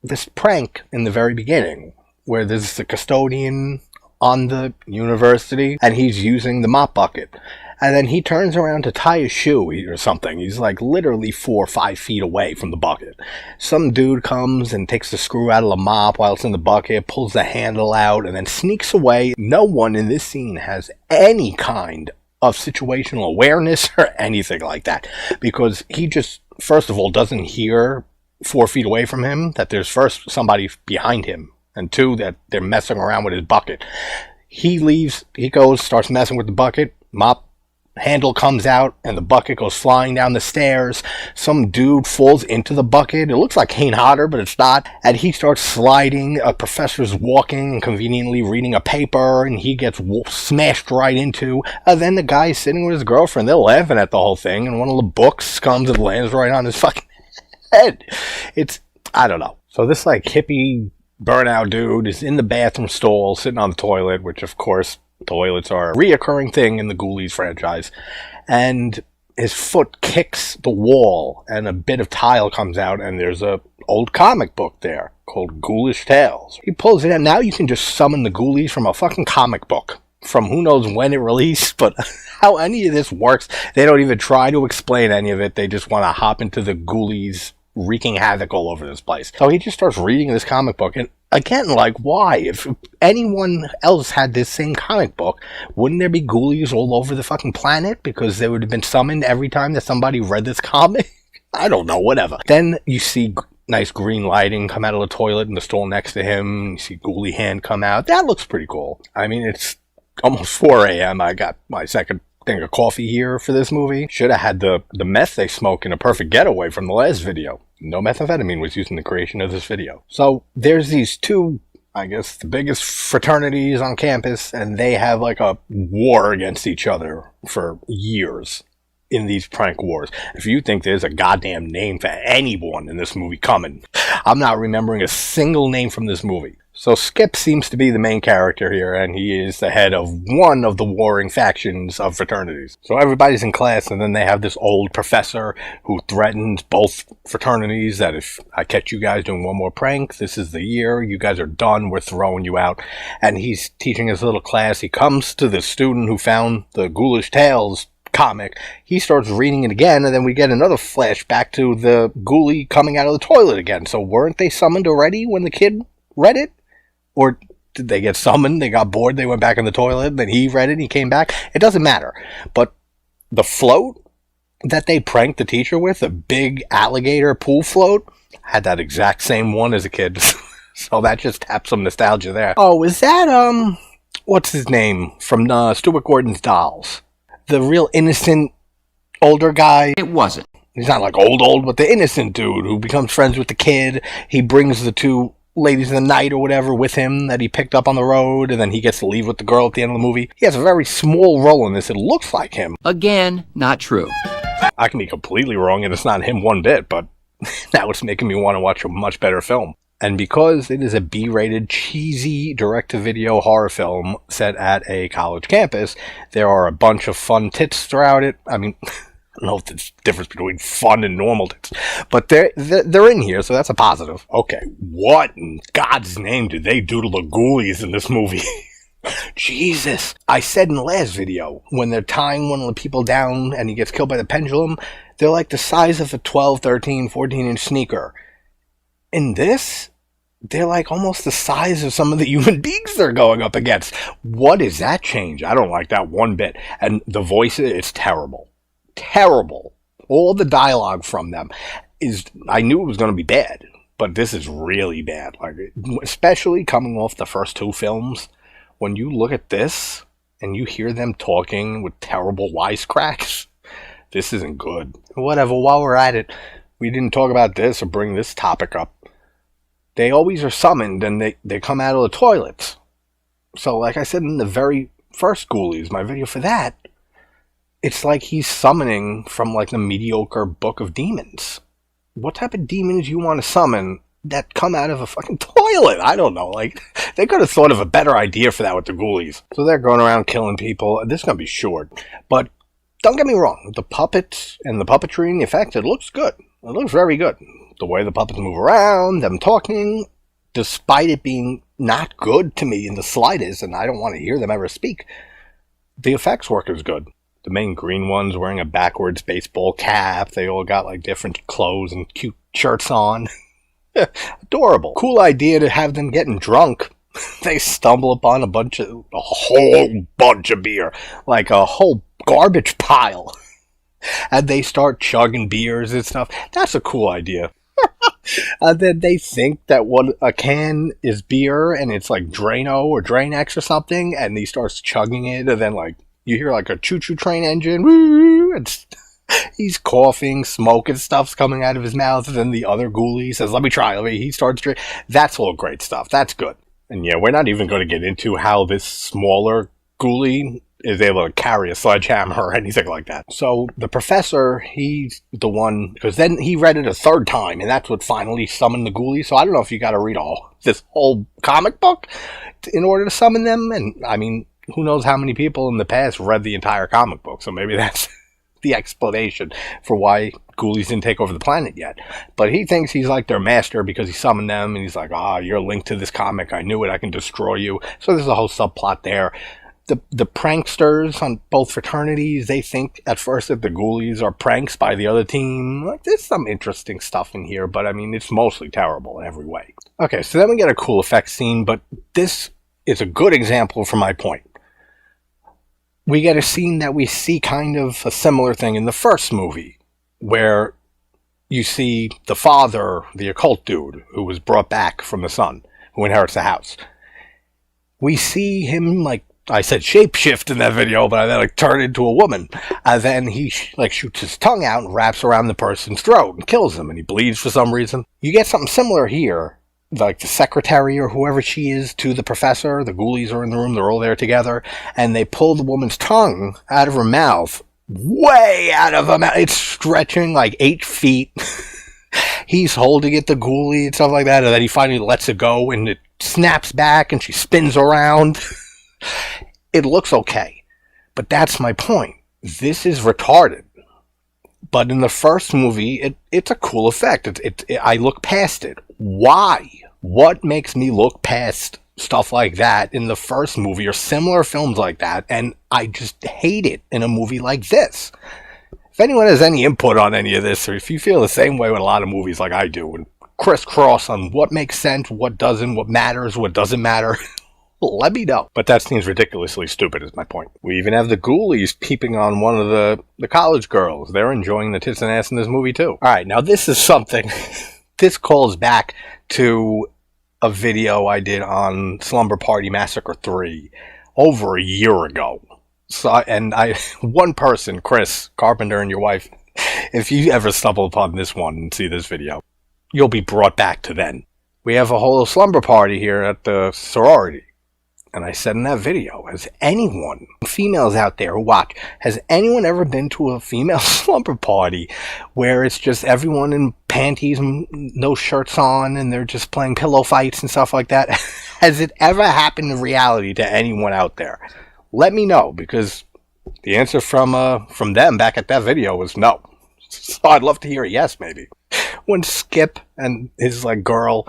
A: this prank in the very beginning, where there's the custodian on the university, and he's using the mop bucket. And then he turns around to tie a shoe or something. He's like literally 4 or 5 feet away from the bucket. Some dude comes and takes the screw out of the mop while it's in the bucket, pulls the handle out, and then sneaks away. No one in this scene has any kind of situational awareness or anything like that, because he just, first of all, doesn't hear 4 feet away from him that there's first somebody behind him, and two, that they're messing around with his bucket. He leaves, he goes, starts messing with the bucket, mop handle comes out, and the bucket goes flying down the stairs. Some dude falls into the bucket. It looks like Kane Hodder, but it's not. And he starts sliding. A professor's walking and conveniently reading a paper, and he gets smashed right into. And then the guy's sitting with his girlfriend. They're laughing at the whole thing, and one of the books comes and lands right on his fucking head. It's, I don't know. So this like hippie burnout dude is in the bathroom stall sitting on the toilet, which of course toilets are a reoccurring thing in the Ghoulies franchise, and his foot kicks the wall and a bit of tile comes out and there's a old comic book there called Ghoulish Tales. He pulls it out. Now you can just summon the Ghoulies from a fucking comic book from who knows when it released, but how any of this works, they don't even try to explain any of it. They just want to hop into the Ghoulies wreaking havoc all over this place. So he just starts reading this comic book, and again, like, why? If anyone else had this same comic book, wouldn't there be Ghoulies all over the fucking planet? Because they would have been summoned every time that somebody read this comic? I don't know, whatever. Then you see nice green lighting come out of the toilet in the stall next to him. You see Ghoulie hand come out. That looks pretty cool. I mean, it's almost 4 a.m. I got my second thing of coffee here for this movie. Should have had the meth they smoke in A Perfect Getaway from the last video. No methamphetamine was used in the creation of this video. So there's these two, I guess, the biggest fraternities on campus, and they have like a war against each other for years in these prank wars. If you think there's a goddamn name for anyone in this movie coming, I'm not remembering a single name from this movie. So Skip seems to be the main character here, and he is the head of one of the warring factions of fraternities. So everybody's in class, and then they have this old professor who threatens both fraternities that if I catch you guys doing one more prank, this is the year, you guys are done, we're throwing you out. And he's teaching his little class. He comes to the student who found the Ghoulish Tales comic. He starts reading it again, and then we get another flashback to the ghoulie coming out of the toilet again. So weren't they summoned already when the kid read it? Or did they get summoned? They got bored, they went back in the toilet, then he read it, he came back. It doesn't matter. But the float that they pranked the teacher with, a big alligator pool float, had that exact same one as a kid. So that just taps some nostalgia there. Oh, is that, what's his name from Stuart Gordon's Dolls? The real innocent older guy?
C: It wasn't.
A: He's not like old, but the innocent dude who becomes friends with the kid. He brings the two ladies of the night or whatever with him that he picked up on the road, and then he gets to leave with the girl at the end of the movie. He has a very small role in this. It looks like him.
C: Again, not true.
A: I can be completely wrong, and it's not him one bit, but now it's making me want to watch a much better film. And because it is a B-rated, cheesy, direct-to-video horror film set at a college campus, there are a bunch of fun tits throughout it. I mean, I don't know if there's a difference between fun and normal tits, but they're in here, so that's a positive. Okay, what in God's name did they do to the Ghoulies in this movie? Jesus. I said in the last video, when they're tying one of the people down and he gets killed by the pendulum, they're like the size of a 12, 13, 14-inch sneaker. In this, they're like almost the size of some of the human beings they're going up against. What is that change? I don't like that one bit. And the voices, it's terrible. Terrible. All the dialogue from them is, I knew it was going to be bad, but this is really bad. Like, especially coming off the first two films, when you look at this and you hear them talking with terrible wisecracks, this isn't good. Whatever, while we're at it, we didn't talk about this or bring this topic up. They always are summoned and they come out of the toilets. So like I said in the very first Ghoulies, my video for that, it's like he's summoning from like the mediocre Book of Demons. What type of demons you want to summon that come out of a fucking toilet? I don't know. Like, they could have thought of a better idea for that with the Ghoulies. So they're going around killing people. This is going to be short. But don't get me wrong. The puppets and the puppetry and the effects, it looks good. It looks very good. The way the puppets move around, them talking, despite it being not good to me in the slightest, and I don't want to hear them ever speak, the effects work is good. The main green one's wearing a backwards baseball cap. They all got like different clothes and cute shirts on. Adorable. Cool idea to have them getting drunk. They stumble upon a whole bunch of beer. Like a whole garbage pile. And they start chugging beers and stuff. That's a cool idea. And then they think that a can is beer and it's like Drano or Drain-X or something. And he starts chugging it, and then like you hear like a choo-choo train engine. Woo! And he's coughing, smoke and stuff's coming out of his mouth. And then the other ghoulie says, let me try. He starts drinking. That's all great stuff. That's good. And yeah, we're not even going to get into how this smaller ghoulie is able to carry a sledgehammer or anything like that. So the professor, he's the one, because then he read it a third time, and that's what finally summoned the Ghoulies. So I don't know if you got to read this whole comic book in order to summon them. And I mean, who knows how many people in the past read the entire comic book. So maybe that's the explanation for why Ghoulies didn't take over the planet yet. But he thinks he's like their master because he summoned them, and he's like, you're linked to this comic. I knew it. I can destroy you. So there's a whole subplot there. The pranksters on both fraternities, they think at first that the Ghoulies are pranks by the other team. Like, there's some interesting stuff in here, but I mean, it's mostly terrible in every way. Okay, so then we get a cool effects scene, but this is a good example for my point. We get a scene that we see kind of a similar thing in the first movie, where you see the father, the occult dude, who was brought back from the son, who inherits the house. We see him, like, I said shapeshift in that video, but I then turn into a woman. And then he shoots his tongue out and wraps around the person's throat and kills him, and he bleeds for some reason. You get something similar here. Like the secretary or whoever she is to the professor, the Ghoulies are in the room, they're all there together, and they pull the woman's tongue out of her mouth, way out of her mouth. It's stretching like 8 feet. He's holding it, the Ghoulie, and stuff like that, and then he finally lets it go, and it snaps back, and she spins around. It looks okay, but that's my point. This is retarded. But in the first movie, it's a cool effect. I look past it. Why? What makes me look past stuff like that in the first movie or similar films like that, and I just hate it in a movie like this? If anyone has any input on any of this, or if you feel the same way with a lot of movies like I do, and crisscross on what makes sense, what doesn't, what matters, what doesn't matter, let me know. But that seems ridiculously stupid is my point. We even have the Ghoulies peeping on one of the college girls. They're enjoying the tits and ass in this movie too. Alright, now this is something... This calls back to a video I did on Slumber Party Massacre 3 over a year ago. So, one person, Chris Carpenter and your wife, if you ever stumble upon this one and see this video, you'll be brought back to then. We have a whole slumber party here at the sorority. And I said in that video, has anyone, females out there who watch, has anyone ever been to a female slumber party where it's just everyone in panties and no shirts on and they're just playing pillow fights and stuff like that? Has it ever happened in reality to anyone out there? Let me know, because the answer from them back at that video was no. So I'd love to hear a yes, maybe. When Skip and his girl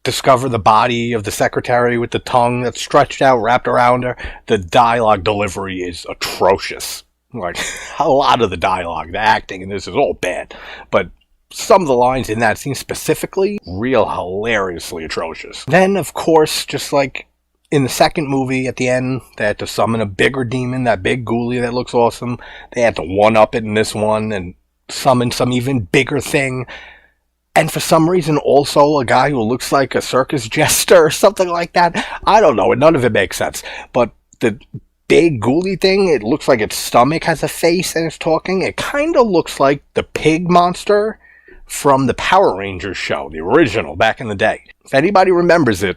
A: discover the body of the secretary with the tongue that's stretched out, wrapped around her, the dialogue delivery is atrocious. Like, a lot of the dialogue, the acting in this is all bad. But some of the lines in that scene specifically, real hilariously atrocious. Then, of course, just like in the second movie at the end, they had to summon a bigger demon, that big ghoulie that looks awesome. They had to one-up it in this one and summon some even bigger thing. And for some reason, also a guy who looks like a circus jester or something like that. I don't know. None of it makes sense. But the big ghoulie thing, it looks like its stomach has a face and it's talking. It kind of looks like the pig monster from the Power Rangers show, the original, back in the day. If anybody remembers it,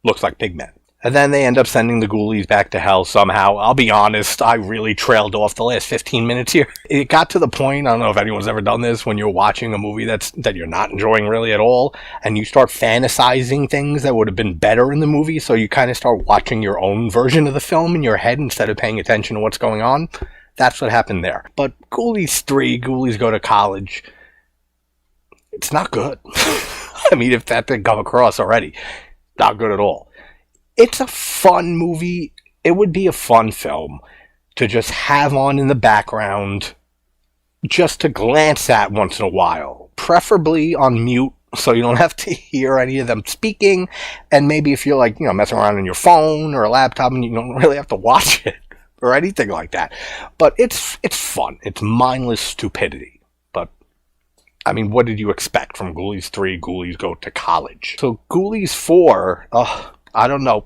A: looks like Pigman. And then they end up sending the Ghoulies back to hell somehow. I'll be honest, I really trailed off the last 15 minutes here. It got to the point, I don't know if anyone's ever done this, when you're watching a movie that you're not enjoying really at all, and you start fantasizing things that would have been better in the movie, so you kind of start watching your own version of the film in your head instead of paying attention to what's going on. That's what happened there. But Ghoulies 3, Ghoulies Go to College, it's not good. I mean, if that didn't come across already, not good at all. It's a fun movie. It would be a fun film to just have on in the background, just to glance at once in a while. Preferably on mute, so you don't have to hear any of them speaking. And maybe if you're messing around on your phone or a laptop and you don't really have to watch it or anything like that. But it's fun. It's mindless stupidity. But, I mean, what did you expect from Ghoulies 3, Ghoulies Go to College? So Ghoulies 4, I don't know.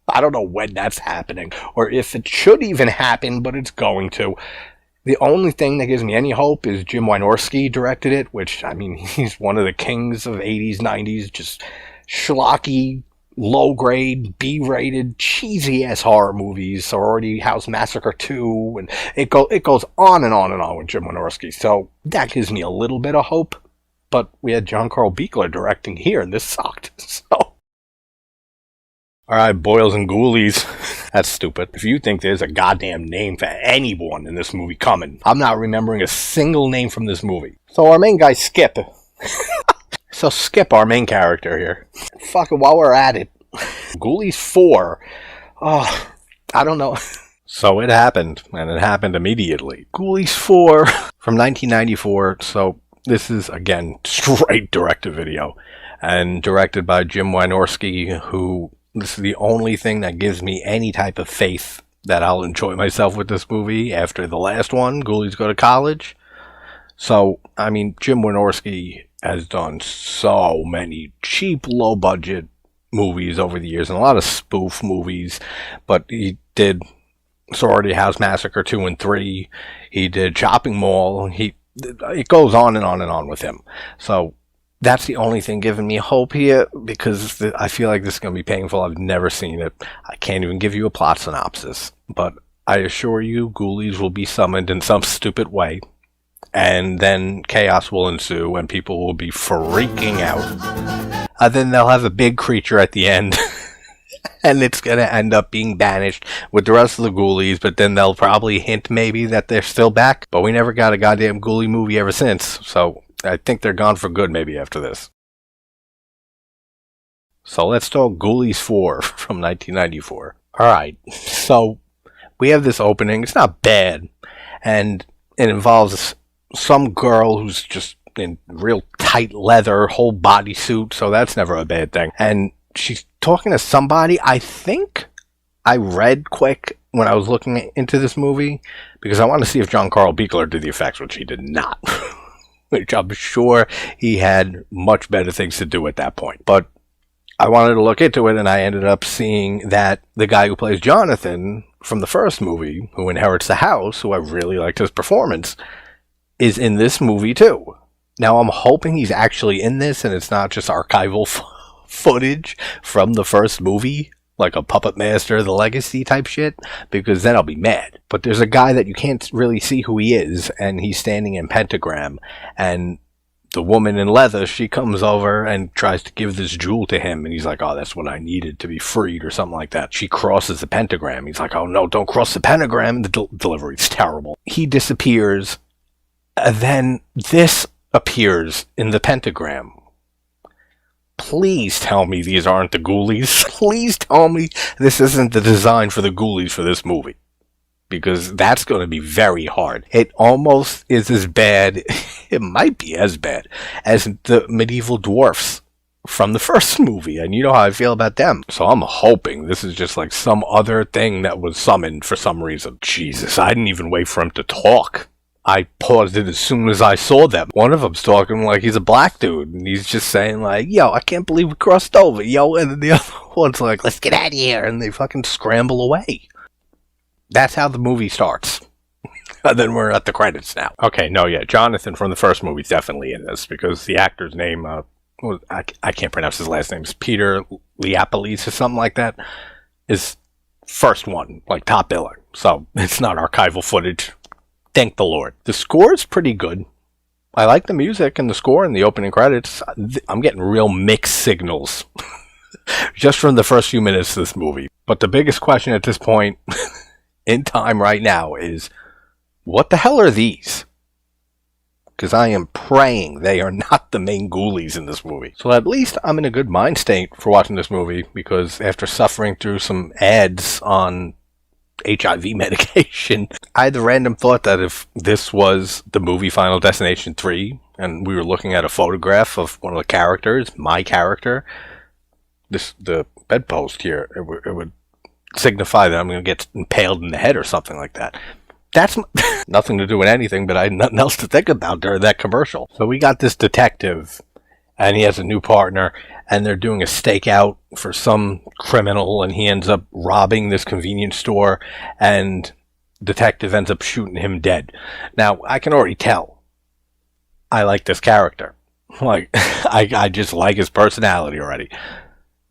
A: I don't know when that's happening, or if it should even happen, but it's going to. The only thing that gives me any hope is Jim Wynorski directed it, which, I mean, he's one of the kings of 80s, 90s, just schlocky low-grade, B-rated, cheesy-ass horror movies. Sorority House Massacre 2, and it goes on and on and on with Jim Wynorski. So that gives me a little bit of hope. But we had John Carl Buechler directing here, and this sucked. So, alright, Boils and Ghoulies. That's stupid. If you think there's a goddamn name for anyone in this movie coming, I'm not remembering a single name from this movie. So our main guy, Skip. So Skip, our main character here. Fuck it, while we're at it. Ghoulies 4. Oh, I don't know. So it happened, and it happened immediately. Ghoulies 4 from 1994, so this is, again, straight direct-to-video, and directed by Jim Wynorski, who, this is the only thing that gives me any type of faith that I'll enjoy myself with this movie after the last one, Ghoulies Go to College. So, I mean, Jim Wynorski has done so many cheap, low-budget movies over the years, and a lot of spoof movies, but he did Sorority House Massacre 2 and 3, he did Chopping Mall, it goes on and on and on with him. So that's the only thing giving me hope here, because I feel like this is going to be painful. I've never seen it. I can't even give you a plot synopsis. But I assure you, Ghoulies will be summoned in some stupid way. And then chaos will ensue, and people will be freaking out. Then they'll have a big creature at the end. And it's going to end up being banished with the rest of the Ghoulies, but then they'll probably hint maybe that they're still back. But we never got a goddamn Ghoulie movie ever since, so I think they're gone for good maybe after this. So let's talk Ghoulies 4 from 1994. Alright, so we have this opening. It's not bad, and it involves some girl who's just in real tight leather, whole bodysuit, so that's never a bad thing. And she's talking to somebody. I think I read quick when I was looking into this movie, because I wanted to see if John Carl Buechler did the effects, which he did not. Which I'm sure he had much better things to do at that point. But I wanted to look into it, and I ended up seeing that the guy who plays Jonathan from the first movie, who inherits the house, who I really liked his performance, is in this movie too. Now I'm hoping he's actually in this, and it's not just archival footage from the first movie, like a Puppet Master, The Legacy type shit, because then I'll be mad. But there's a guy that you can't really see who he is, and he's standing in pentagram, and the woman in leather, she comes over and tries to give this jewel to him, and he's like, oh, that's what I needed to be freed, or something like that. She crosses the pentagram. He's like, oh no, don't cross the pentagram. The delivery's terrible. He disappears, and then this appears in the pentagram. Please tell me these aren't the Ghoulies. Please tell me this isn't the design for the Ghoulies for this movie. Because that's going to be very hard. It almost is as bad, it might be as bad, as the medieval dwarfs from the first movie. And you know how I feel about them. So I'm hoping this is just like some other thing that was summoned for some reason. Jesus, I didn't even wait for him to talk. I paused it as soon as I saw them. One of them's talking like he's a black dude, and he's just saying like, yo, I can't believe we crossed over, yo, and then the other one's like, let's get out of here, and they fucking scramble away. That's how the movie starts. And then we're at the credits now. Okay, no, yeah, Jonathan from the first movie is definitely in this, because the actor's name, I can't pronounce his last name, it's Peter Liapolis or something like that, is first one, like top biller. So it's not archival footage. Thank the Lord. The score is pretty good. I like the music and the score and the opening credits. I'm getting real mixed signals just from the first few minutes of this movie. But the biggest question at this point in time right now is, what the hell are these? Because I am praying they are not the main Ghoulies in this movie. So at least I'm in a good mind state for watching this movie, because after suffering through some ads on HIV medication, I had the random thought that if this was the movie Final Destination 3, and we were looking at a photograph of one of the characters, my character, the bedpost here, it would signify that I'm going to get impaled in the head or something like that. That's nothing to do with anything, but I had nothing else to think about during that commercial. So we got this detective, and he has a new partner, and they're doing a stakeout for some criminal, and he ends up robbing this convenience store, and detective ends up shooting him dead. Now, I can already tell I like this character. Like, I just like his personality already.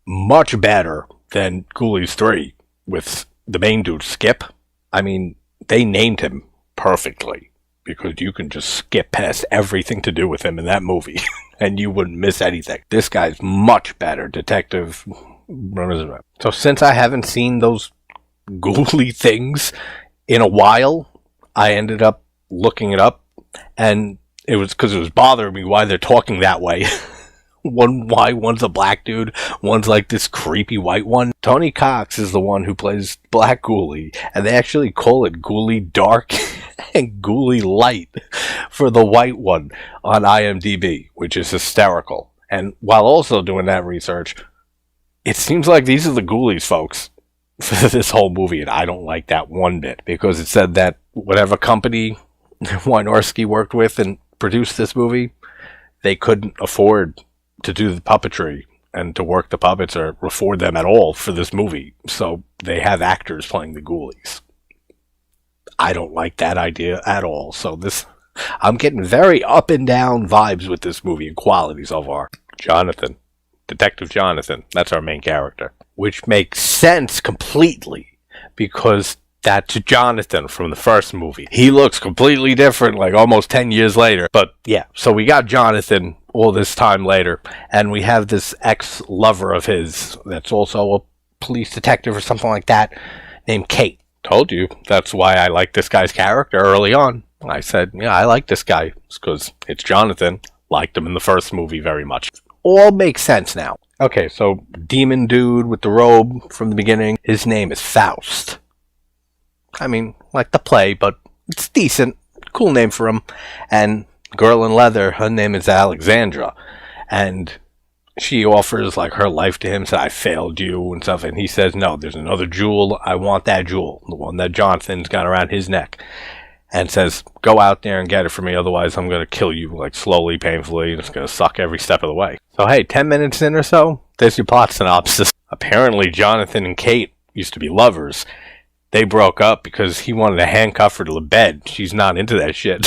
A: much better than Ghoulies 3 with the main dude, Skip. I mean, they named him perfectly because you can just skip past everything to do with him in that movie and you wouldn't miss anything. This guy's much better, Detective. So since I haven't seen those ghouly things in a while, I ended up looking it up, and it was because it was bothering me why they're talking that way. One's a black dude, one's like this creepy white one. Tony Cox is the one who plays Black Ghoulie, and they actually call it Ghoulie Dark and Ghoulie Light for the white one on IMDb, which is hysterical. And while also doing that research, it seems like these are the Ghoulies, folks, for this whole movie, and I don't like that one bit, because it said that whatever company Wynorski worked with and produced this movie, they couldn't afford to do the puppetry and to work the puppets or afford them at all for this movie, so they have actors playing the Ghoulies. I don't like that idea at all, so I'm getting very up and down vibes with this movie and quality so far. Jonathan. Detective Jonathan, that's our main character. Which makes sense completely, because that's Jonathan from the first movie. He looks completely different, like almost 10 years later. But yeah, so we got Jonathan all this time later, and we have this ex-lover of his that's also a police detective or something like that, named Kate. Told you, that's why I like this guy's character early on. I said, yeah, I like this guy. It's because it's Jonathan. Liked him in the first movie very much. All makes sense now. Okay, so demon dude with the robe from the beginning, his name is Faust. I mean, like the play, but it's decent. Cool name for him. And girl in leather, her name is Alexandra. And she offers like her life to him, said, I failed you and stuff. And he says, no, there's another jewel. I want that jewel, the one that Jonathan's got around his neck. And says, go out there and get it for me, otherwise I'm going to kill you, like, slowly, painfully, and it's going to suck every step of the way. So, hey, 10 minutes in or so, there's your plot synopsis. Apparently, Jonathan and Kate used to be lovers. They broke up because he wanted to handcuff her to the bed. She's not into that shit.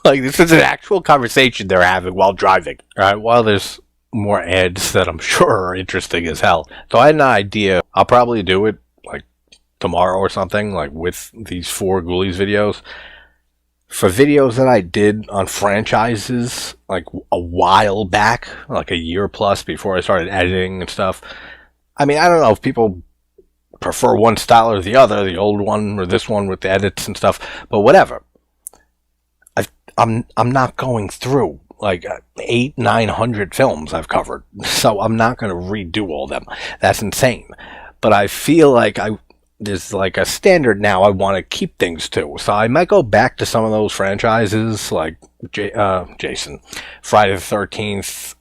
A: Like, this is an actual conversation they're having while driving. Alright, well, there's more ads that I'm sure are interesting as hell. So I had an idea. I'll probably do it, like, tomorrow or something, like, with these 4 Ghoulies videos. For videos that I did on franchises, like a while back, like a year plus before I started editing and stuff. I mean, I don't know if people prefer one style or the other, the old one or this one with the edits and stuff, but whatever. I'm not going through like 800-900 films I've covered, so I'm not going to redo all them. That's insane. But I feel like there's like a standard now I want to keep things to. So I might go back to some of those franchises, like Jason, Friday the 13th,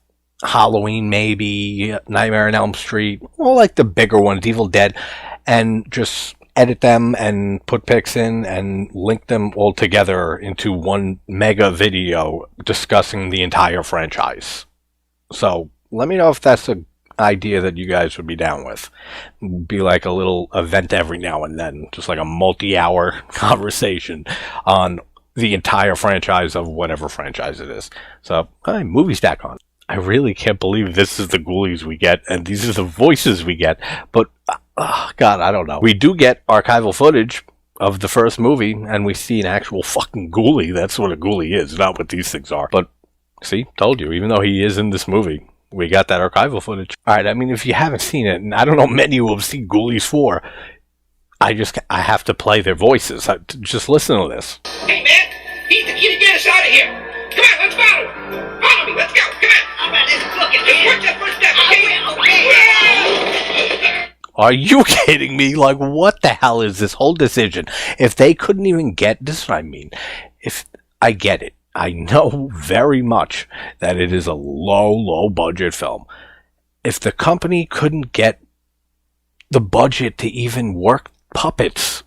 A: Halloween maybe, Nightmare on Elm Street, all like the bigger ones, Evil Dead, and just edit them and put pics in and link them all together into one mega video discussing the entire franchise. So let me know if that's a idea that you guys would be down with. Be like a little event every now and then, just like a multi-hour conversation on the entire franchise of whatever franchise it is. So, hi, movie stack on. I really can't believe this is the Ghoulies we get, and these are the voices we get, but, God, I don't know. We do get archival footage of the first movie, and we see an actual fucking ghoulie. That's what a ghoulie is, not what these things are. But, see, told you, even though he is in this movie, we got that archival footage. Alright, I mean, if you haven't seen it, and I don't know many who have seen Ghoulies 4, I have to play their voices. Just listen to this.
B: Hey, man! He's the key to get us out of here! Come on, let's follow! Follow me, let's go! Come on! Alright, let's look at this! Watch that footstep, okay?
A: Are you kidding me? Like, what the hell is this whole decision? If they couldn't even get this, I mean, if I get it. I know very much that it is a low budget film. If the company couldn't get the budget to even work puppets,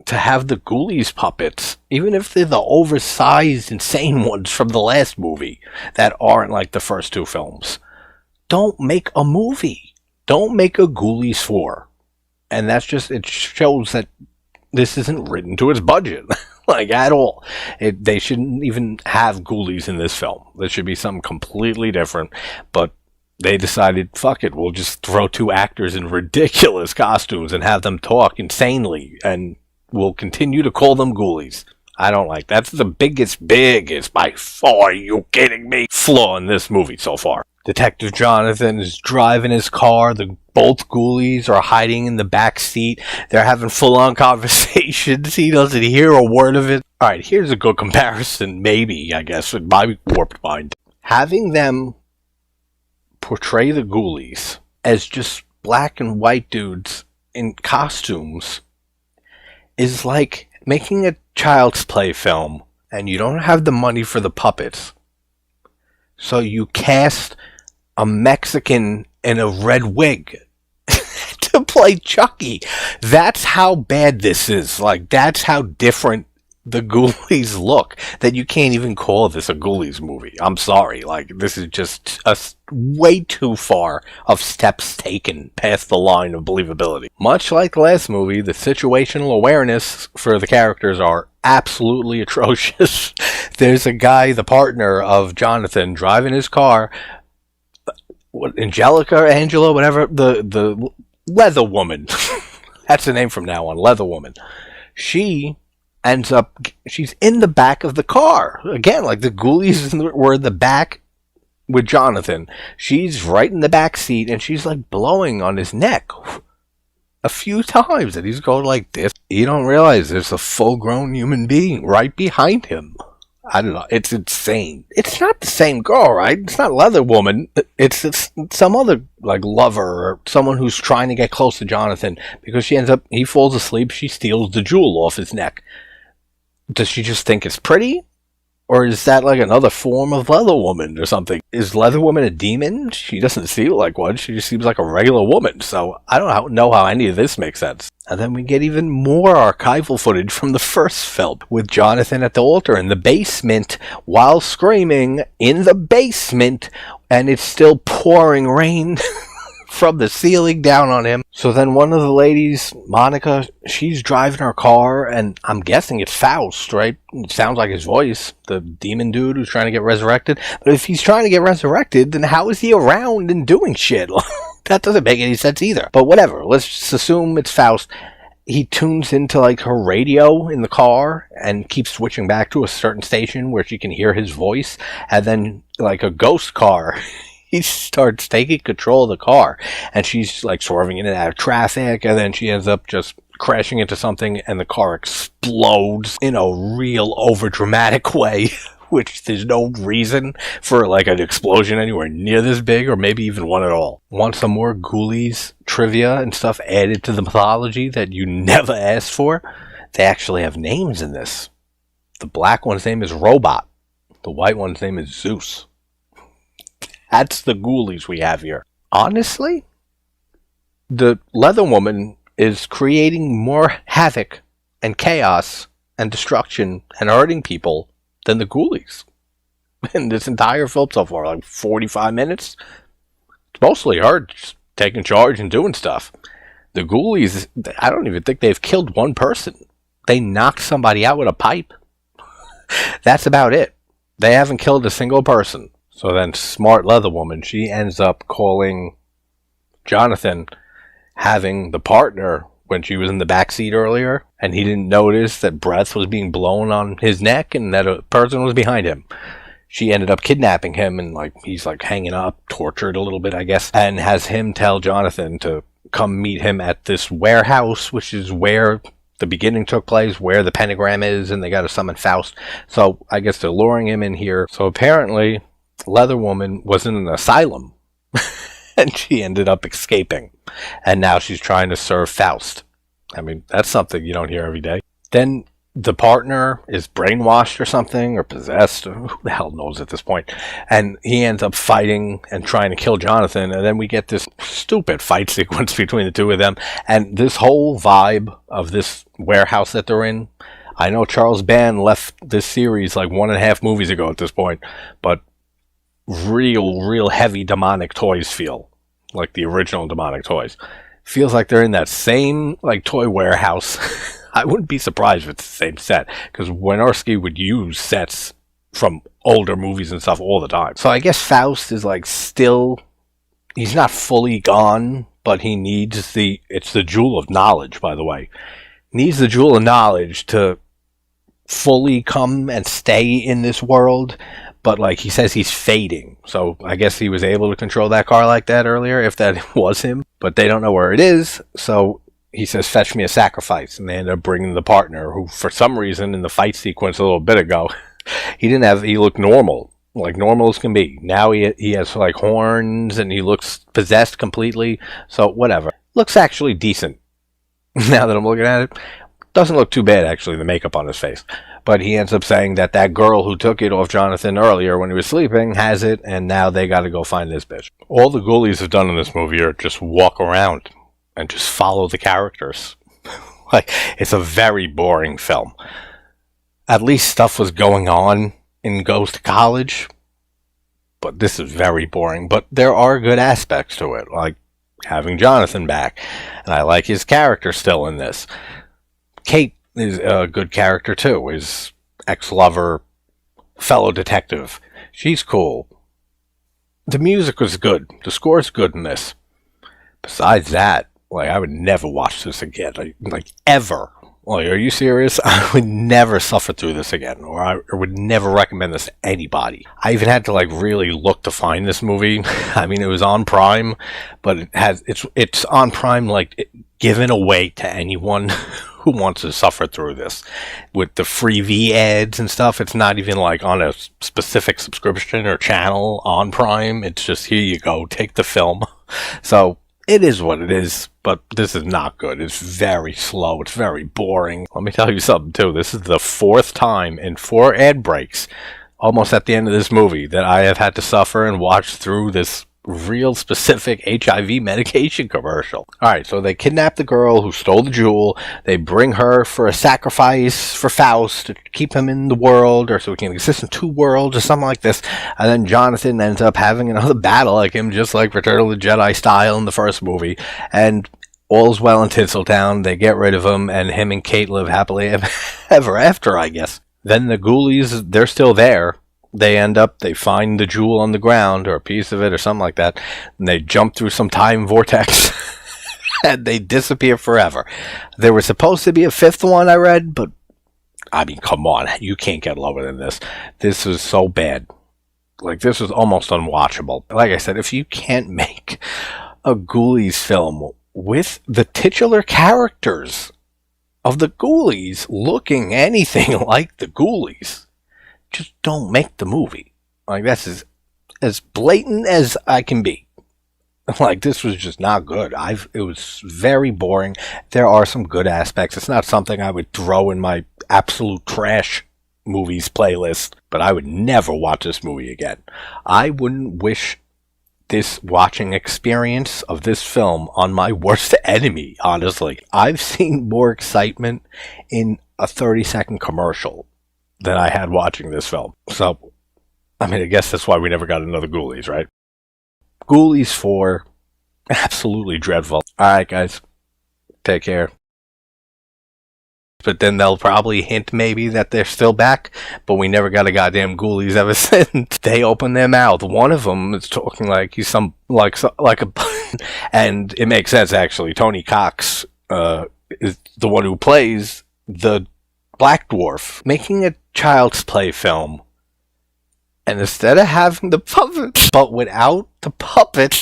A: to have the Ghoulies puppets, even if they're the oversized, insane ones from the last movie that aren't like the first 2 films, don't make a movie. Don't make a Ghoulies 4. And that's just, it shows that this isn't written to its budget. Like, at all. They shouldn't even have Ghoulies in this film. There should be something completely different. But they decided, fuck it, we'll just throw 2 actors in ridiculous costumes and have them talk insanely, and we'll continue to call them Ghoulies. I don't like that. That's the biggest by far, are you kidding me, flaw in this movie so far. Detective Jonathan is driving his car. Both Ghoulies are hiding in the back seat. They're having full-on conversations. He doesn't hear a word of it. Alright, here's a good comparison, maybe, I guess, with my warped mind. Having them portray the Ghoulies as just black and white dudes in costumes is like making a child's play film and you don't have the money for the puppets, so you cast a Mexican in a red wig to play Chucky. That's how bad this is. Like, that's how different the Ghoulies look, that you can't even call this a Ghoulies movie. I'm sorry. Like, this is just way too far of steps taken past the line of believability. Much like the last movie, the situational awareness for the characters are absolutely atrocious. There's a guy, the partner of Jonathan, driving his car. Angela, whatever, the leather woman. That's the name from now on, leather woman. She ends up, she's in the back of the car. Again, like the Ghoulies were in the back with Jonathan. She's right in the back seat, and she's like blowing on his neck a few times, and he's going like this. You don't realize there's a full-grown human being right behind him. I don't know. It's insane. It's not the same girl, right? It's not Leather Woman. It's some other, like, lover or someone who's trying to get close to Jonathan, because he falls asleep, she steals the jewel off his neck. Does she just think it's pretty? Or is that like another form of Leather Woman or something? Is Leather Woman a demon? She doesn't seem like one. She just seems like a regular woman. So I don't know how any of this makes sense. And then we get even more archival footage from the first film, with Jonathan at the altar in the basement while screaming in the basement, and it's still pouring rain from the ceiling down on him. So then one of the ladies, Monica, she's driving her car, and I'm guessing it's Faust, right? It sounds like his voice, the demon dude who's trying to get resurrected. But if he's trying to get resurrected, then how is he around and doing shit? That doesn't make any sense either. But whatever, let's just assume it's Faust. He tunes into like her radio in the car and keeps switching back to a certain station where she can hear his voice, and then like a ghost car, he starts taking control of the car, and she's like swerving in and out of traffic, and then she ends up just crashing into something, and the car explodes in a real overdramatic way, which there's no reason for like an explosion anywhere near this big, or maybe even one at all. Want some more Ghoulies trivia and stuff added to the mythology that you never asked for? They actually have names in this. The black one's name is Robot. The white one's name is Zeus. That's the Ghoulies we have here. Honestly, the Leather Woman is creating more havoc and chaos and destruction and hurting people than the Ghoulies in this entire film so far. Like 45 minutes. It's mostly her just taking charge and doing stuff. The Ghoulies, I don't even think they've killed one person. They knocked somebody out with a pipe. That's about it. They haven't killed a single person. So then smart Leather Woman, she ends up calling Jonathan, having the partner when she was in the backseat earlier, and he didn't notice that breath was being blown on his neck and that a person was behind him. She ended up kidnapping him, and like he's like hanging up, tortured a little bit, I guess, and has him tell Jonathan to come meet him at this warehouse, which is where the beginning took place, where the pentagram is, and they got to summon Faust. So I guess they're luring him in here. So apparently Leather Woman was in an asylum and she ended up escaping, and now she's trying to serve Faust. I mean, that's something you don't hear every day. Then the partner is brainwashed or something, or possessed, or who the hell knows at this point, and he ends up fighting and trying to kill Jonathan, and then we get this stupid fight sequence between the two of them, and this whole vibe of this warehouse that they're in. I know Charles Band left this series like 1.5 movies ago at this point, but real heavy demonic toys feel like the original demonic toys. Feels like they're in that same like toy warehouse. I wouldn't be surprised if it's the same set, because Wynorski would use sets from older movies and stuff all the time. So I guess Faust is like still he's not fully gone, but he needs it's the jewel of knowledge, by the way. Needs the jewel of knowledge to fully come and stay in this world, but like he says, he's fading. So I guess he was able to control that car like that earlier, if that was him, but they don't know where it is. So he says, fetch me a sacrifice, and they end up bringing the partner, who for some reason in the fight sequence a little bit ago, he looked normal, like normal as can be. Now he has like horns and he looks possessed completely. So whatever, looks actually decent. Now that I'm looking at it, doesn't look too bad actually, the makeup on his face. But he ends up saying that that girl who took it off Jonathan earlier when he was sleeping has it, and now they got to go find this bitch. All the ghoulies have done in this movie are just walk around and just follow the characters. Like, it's a very boring film. At least stuff was going on in Ghost College, but this is very boring. But there are good aspects to it, like having Jonathan back, and I like his character still in this. Kate is a good character too, his ex-lover, fellow detective. She's cool. The music was good. The score's good in this. Besides that, like, I would never watch this again. Like ever. Like, are you serious? I would never suffer through this again, or I would never recommend this to anybody. I even had to like really look to find this movie. I mean, it was on Prime, but it's on Prime, like, given away to anyone who wants to suffer through this. With the freebie ads and stuff, it's not even like on a specific subscription or channel on Prime. It's just, here you go, take the film. So it is what it is, but this is not good. It's very slow. It's very boring. Let me tell you something too. This is the 4th time in 4 ad breaks, almost at the end of this movie, that I have had to suffer and watch through this real specific HIV medication commercial. Alright, so they kidnap the girl who stole the jewel. They bring her for a sacrifice for Faust to keep him in the world, or so he can exist in 2 worlds or something like this. And then Jonathan ends up having another battle like him, just like Return of the Jedi style in the first movie. And all's well in Tinseltown. They get rid of him, and him and Kate live happily ever after, I guess. Then the ghoulies, they're still there. They find the jewel on the ground, or a piece of it, or something like that, and they jump through some time vortex, and they disappear forever. There was supposed to be a 5th one, I read, but, I mean, come on, you can't get lower than this. This is so bad. Like, this was almost unwatchable. Like I said, if you can't make a Ghoulies film with the titular characters of the Ghoulies looking anything like the Ghoulies, just don't make the movie. Like, that's as blatant as I can be. Like, this was just not good. It was very boring. There are some good aspects. It's not something I would throw in my absolute trash movies playlist, but I would never watch this movie again. I wouldn't wish this watching experience of this film on my worst enemy, honestly. I've seen more excitement in a 30-second commercial than I had watching this film. So, I mean, I guess that's why we never got another Ghoulies, right? Ghoulies 4, absolutely dreadful. Alright, guys, take care. But then they'll probably hint maybe that they're still back, but we never got a goddamn Ghoulies ever since. They open their mouth. One of them is talking like he's and it makes sense, actually. Tony Cox is the one who plays the Black Dwarf, making a Child's Play film, and instead of having the puppets, but without the puppets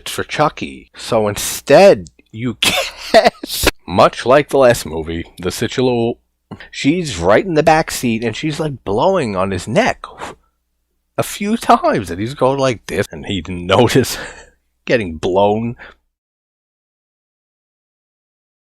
A: for Chucky, so instead you get, much like the last movie, the Situla, she's right in the back seat, and she's like blowing on his neck a few times, and he's going like this, and he didn't notice getting blown